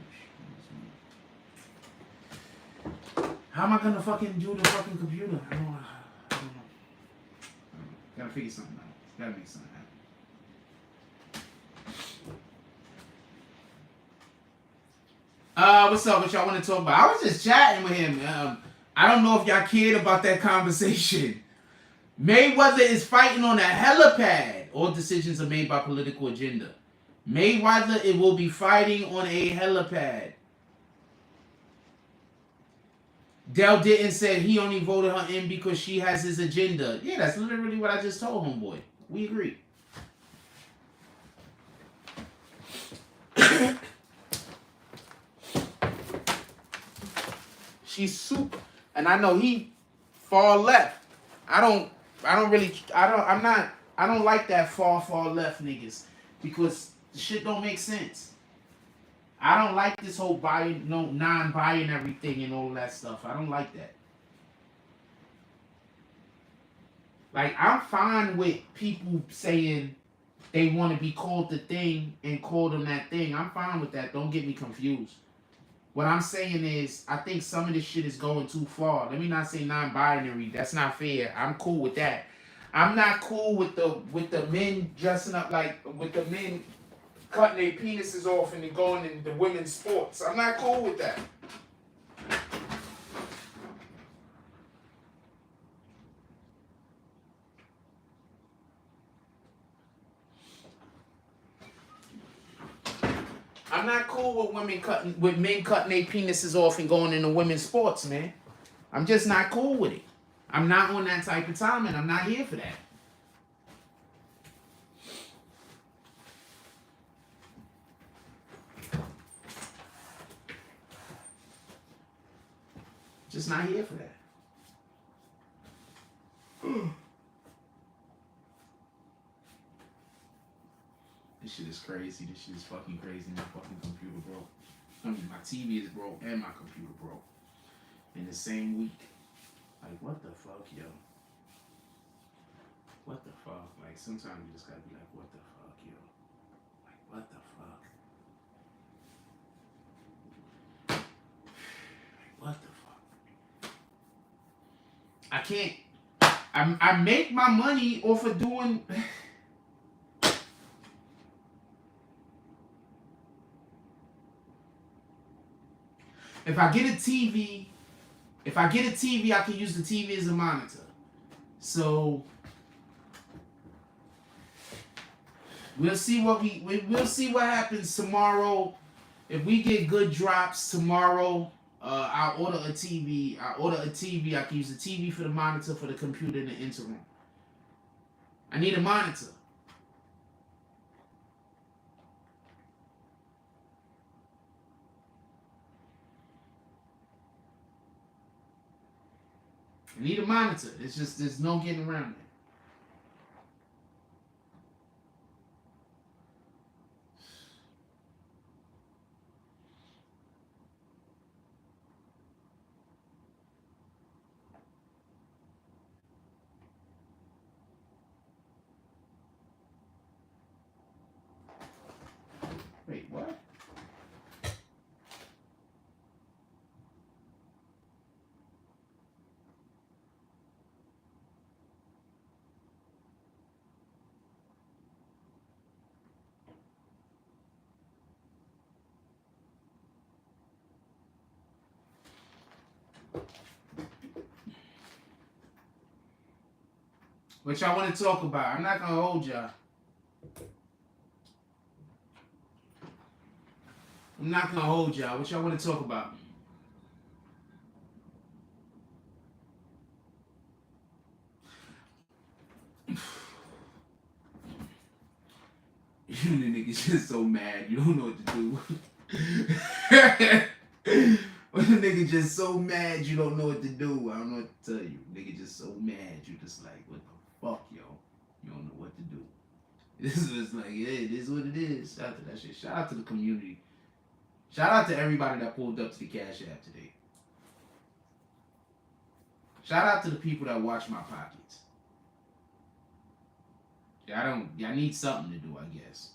How am I gonna fucking do the fucking computer? I don't know. Gotta figure something out. Gotta make something happen. What's up? What y'all want to talk about? I was just chatting with him. I don't know if y'all cared about that conversation. Mayweather is fighting on a helipad. All decisions are made by political agenda. Mayweather, it will be fighting on a helipad. Del Ditton said he only voted her in because she has his agenda. Yeah, that's literally what I just told homeboy. We agree. She's super, and I know he far left. I don't like that far left niggas because the shit don't make sense. I don't like this whole non-binary thing and all that stuff. I don't like that. Like, I'm fine with people saying they want to be called the thing and call them that thing. I'm fine with that. Don't get me confused. What I'm saying is, I think some of this shit is going too far. Let me not say non-binary. That's not fair. I'm cool with that. I'm not cool with the men dressing up like, with the men cutting their penises off and then going into women's sports. I'm not cool with that. I'm not cool with men cutting their penises off and going into women's sports, man. I'm just not cool with it. I'm not on that type of time, and I'm not here for that. Just not here for that. This shit is crazy. This shit is fucking crazy. My fucking computer broke. I mean, my TV is broke and my computer broke in the same week. Like, what the fuck, yo? What the fuck? Like, sometimes you just gotta be like, what the fuck, yo? Like, what the fuck? Like, what the fuck? I can't. I make my money off of doing. If I get a TV, I can use the TV as a monitor. So we'll see we'll see what happens tomorrow. If we get good drops tomorrow, I'll order a TV. I can use the TV for the monitor for the computer in the interim. I need a monitor. I need a monitor. It's just there's no getting around it. Wait, what? What y'all want to talk about? I'm not gonna hold y'all. I'm not gonna hold y'all. What y'all want to talk about? You the niggas just so mad. You don't know what to do. When the nigga just so mad, you don't know what to do. I don't know what to tell you. Nigga just so mad, you just like, what the fuck, yo? You don't know what to do. This is like, yeah, it is what it is. Shout out to that shit. Shout out to the community. Shout out to everybody that pulled up to the Cash App today. Shout out to the people that watch my pockets. Y'all need something to do, I guess.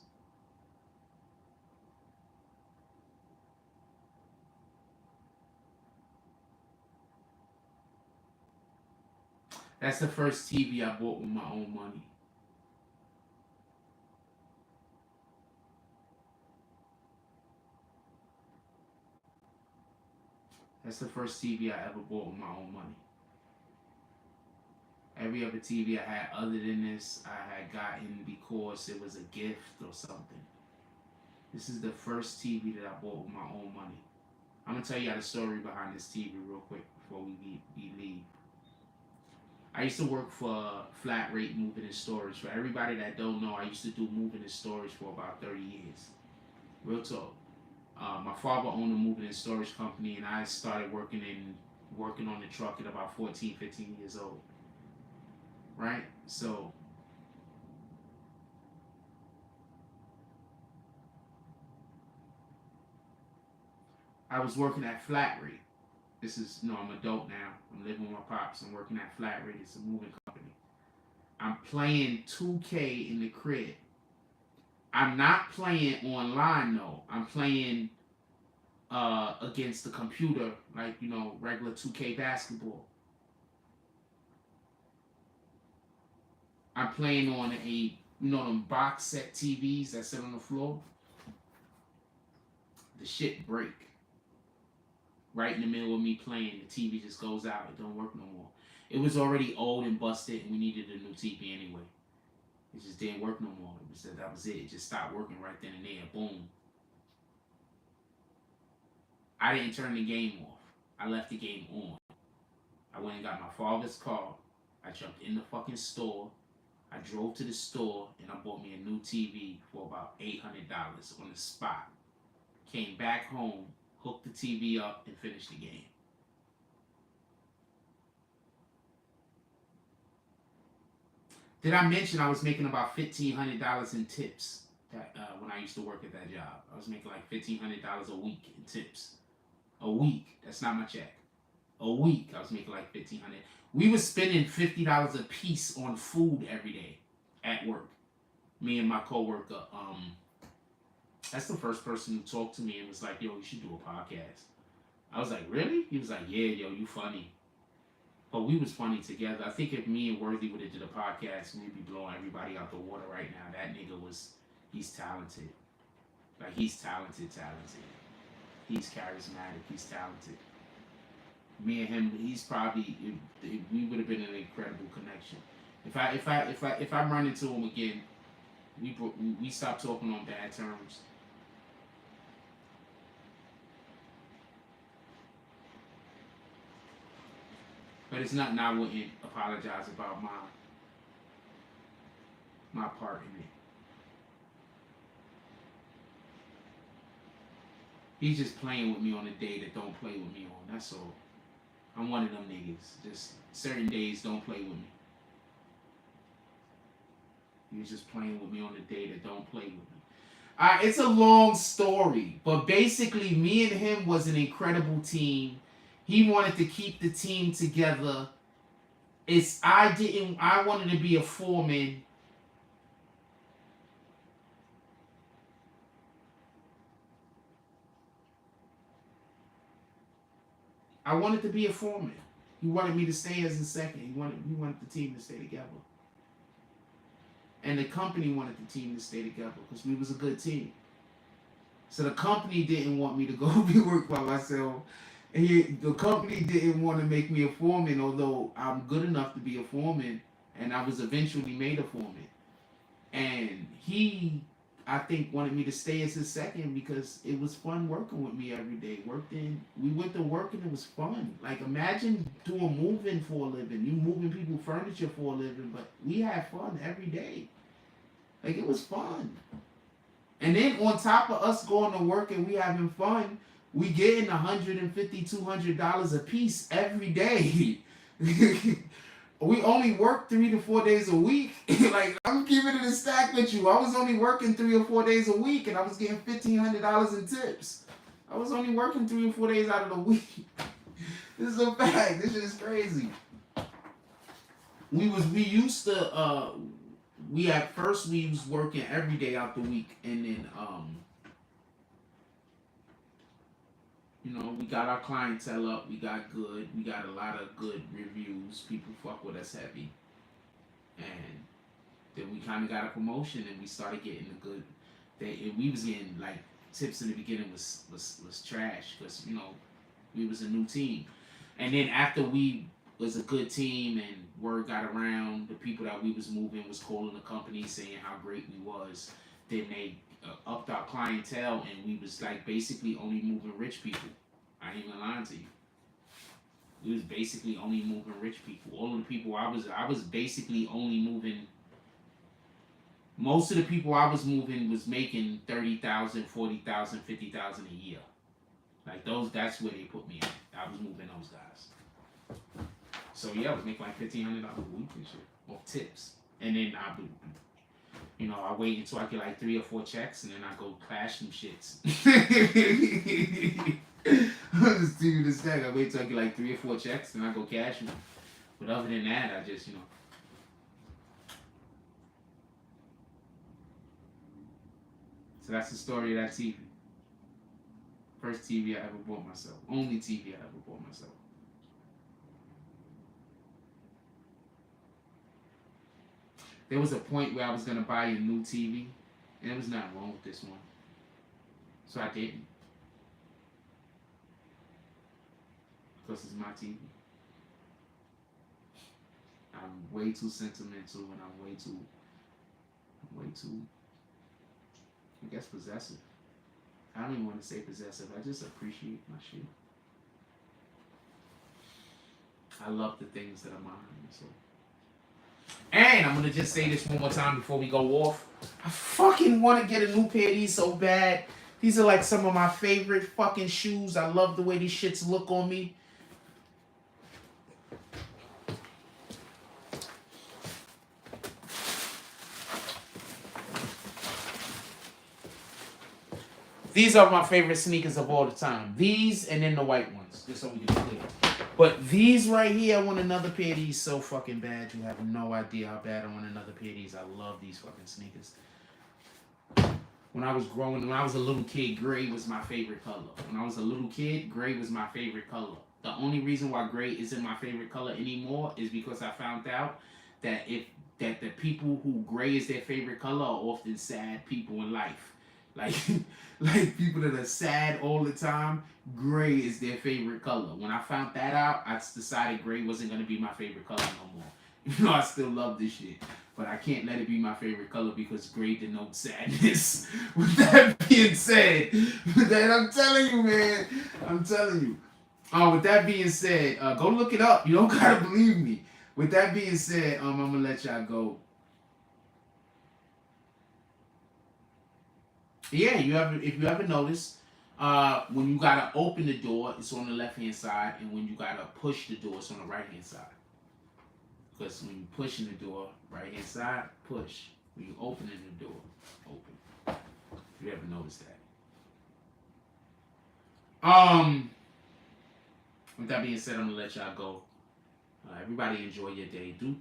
That's the first TV I bought with my own money. That's the first TV I ever bought with my own money. Every other TV I had other than this, I had gotten because it was a gift or something. This is the first TV that I bought with my own money. I'm going to tell you the story behind this TV real quick before we leave. I used to work for Flat Rate Moving and Storage. For everybody that don't know, I used to do moving and storage for about 30 years. Real talk. My father owned a moving and storage company, and I started working on the truck at about 14, 15 years old. Right? So I was working at Flat Rate. This is, I'm adult now. I'm living with my pops. I'm working at Flat Rate. It's a moving company. I'm playing 2K in the crib. I'm not playing online though. I'm playing against the computer, like, regular 2K basketball. I'm playing on them box set TVs that sit on the floor. The shit break. Right in the middle of me playing, the TV just goes out. It don't work no more. It was already old and busted, and we needed a new TV anyway. It just didn't work no more. That was it. It just stopped working right then and there. Boom. I didn't turn the game off. I left the game on. I went and got my father's car. I jumped in the fucking store. I drove to the store and I bought me a new TV for about $800 on the spot. Came back home, hooked the TV up, and finished the game. Did I mention I was making about $1,500 in tips when I used to work at that job? I was making like $1,500 a week in tips. A week. That's not my check. A week I was making like $1,500. We was spending $50 a piece on food every day at work. Me and my coworker. That's the first person who talked to me and was like, "Yo, you should do a podcast." I was like, "Really?" He was like, "Yeah, yo, you funny." But we was funny together. I think if me and Worthy would have did a podcast, we'd be blowing everybody out the water right now. That nigga he's talented. Like, he's talented. He's charismatic. He's talented. Me and him, we would have been an incredible connection. If I run into him again, we stopped talking on bad terms. But it's nothing I wouldn't apologize about my part in it. He's just playing with me on a day that don't play with me on. That's all. I'm one of them niggas. Just certain days don't play with me. He was just playing with me on the day that don't play with me. It's a long story, but basically me and him was an incredible team. He wanted to keep the team together. I wanted to be a foreman. I wanted to be a foreman. He wanted me to stay as a second. He wanted the team to stay together. And the company wanted the team to stay together because we was a good team. So the company didn't want me to go work by myself. And the company didn't want to make me a foreman, although I'm good enough to be a foreman, and I was eventually made a foreman. And he, I think, wanted me to stay as his second because it was fun working with me every day. We went to work and it was fun. Like, imagine doing moving for a living. You moving people furniture for a living, but we had fun every day. Like, it was fun. And then on top of us going to work and we having fun, we getting $150, $200 a piece every day. We only work 3 to 4 days a week. Like, I'm keeping it a stack with you. I was only working 3 or 4 days a week, and I was getting $1,500 in tips. I was only working 3 or 4 days out of the week. This is a fact. This shit is crazy. We at first we was working every day out the week, and then we got our clientele up. We got good. We got a lot of good reviews. People fuck with us heavy. And then we kind of got a promotion, and we started getting a good. And we was getting like tips in the beginning was trash because we was a new team. And then after we was a good team and word got around, the people that we was moving was calling the company saying how great we was. Then they upped our clientele, and we was like basically only moving rich people. I ain't even lying to you. We was basically only moving rich people. All of the people I was basically only moving. Most of the people I was moving was making $30,000, $40,000, $50,000 a year. Like that's where they put me at. I was moving those guys. So yeah, I was making like $1,500 a week and shit, or tips. And then I wait until I get like 3 or 4 checks, and then I go cash them shits. I'll just do this thing. I wait till I get like 3 or 4 checks, and I go cash them. But other than that, I just So that's the story of that TV. First TV I ever bought myself. Only TV I ever bought myself. There was a point where I was gonna buy a new TV, and there was nothing wrong with this one. So I didn't. Because it's my TV. I'm way too sentimental, and I'm way too, I guess, possessive. I don't even want to say possessive. I just appreciate my shit. I love the things that are mine. So. And I'm gonna just say this one more time before we go off. I fucking want to get a new pair of these so bad. These are like some of my favorite fucking shoes. I love the way these shits look on me. These are my favorite sneakers of all the time. These and then the white ones, just so we can be clear. But these right here, I want another pair of these so fucking bad. You have no idea how bad I want another pair of these. I love these fucking sneakers. When I was a little kid, gray was my favorite color. When I was a little kid, gray was my favorite color. The only reason why gray isn't my favorite color anymore is because I found out that the people who gray is their favorite color are often sad people in life. Like people that are sad all the time, gray is their favorite color. When I found that out, I decided gray wasn't going to be my favorite color no more. I still love this shit, but I can't let it be my favorite color because gray denotes sadness. With that being said, I'm telling you, man. I'm telling you. With that being said, go look it up. You don't gotta believe me. With that being said, I'm gonna let y'all go. Yeah, if you ever notice, When you gotta open the door, it's on the left hand side, and when you gotta push the door, it's on the right hand side. Because when you pushing the door, right hand side, push. When you opening the door, open. If you ever noticed that. With that being said, I'm gonna let y'all go. Everybody enjoy your day. Do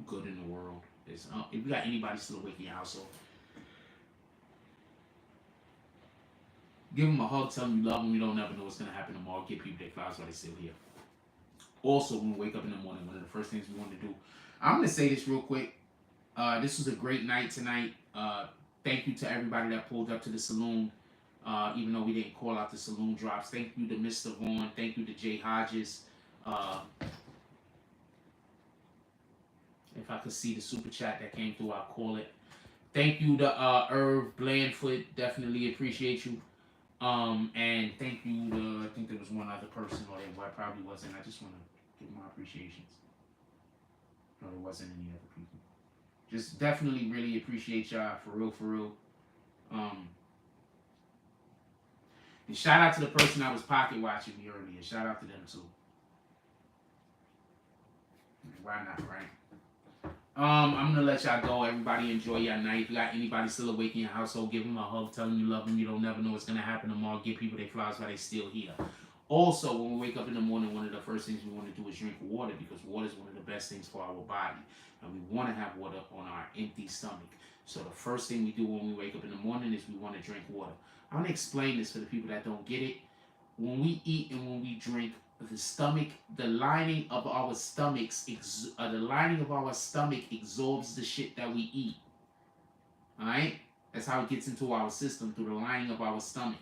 good in the world. If you got anybody still awake in your household, give them a hug. Tell them you love them. You don't never know what's gonna happen tomorrow. Give people their flowers while they're still here. Also, when we wake up in the morning, one of the first things we want to do. I'm gonna say this real quick. This was a great night tonight. Thank you to everybody that pulled up to the saloon. Even though we didn't call out the saloon drops. Thank you to Mr. Vaughn. Thank you to Jay Hodges. If I could see the super chat that came through, I'll call it. Thank you to Irv Blandfoot. Definitely appreciate you. And thank you to, I think there was one other person, or there probably wasn't. I just want to give my appreciations. No, there wasn't any other people. Just definitely really appreciate y'all, for real, for real. And shout out to the person that was pocket watching me earlier. Shout out to them too. Why not, right? I'm gonna let y'all go. Everybody enjoy your night. If you got anybody still awake in your household, give them a hug. Tell them you love them. You don't never know what's gonna happen tomorrow. Give people their flowers while they still here. Also, when we wake up in the morning, one of the first things we want to do is drink water, because water is one of the best things for our body, and we want to have water on our empty stomach. So the first thing we do when we wake up in the morning is we want to drink water. I'm gonna explain this for the people that don't get it. When we eat and when we drink, the stomach, the lining of our stomachs, absorbs the shit that we eat. All right, that's how it gets into our system, through the lining of our stomach.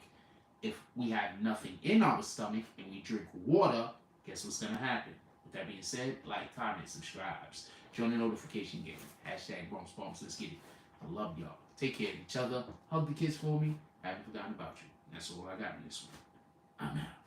If we have nothing in our stomach and we drink water, guess what's gonna happen? With that being said, like, comment, subscribes, join the notification game. Hashtag Bronx Bumps. Let's get it. I love y'all. Take care of each other. Hug the kids for me. I haven't forgotten about you. That's all I got in this one. I'm out.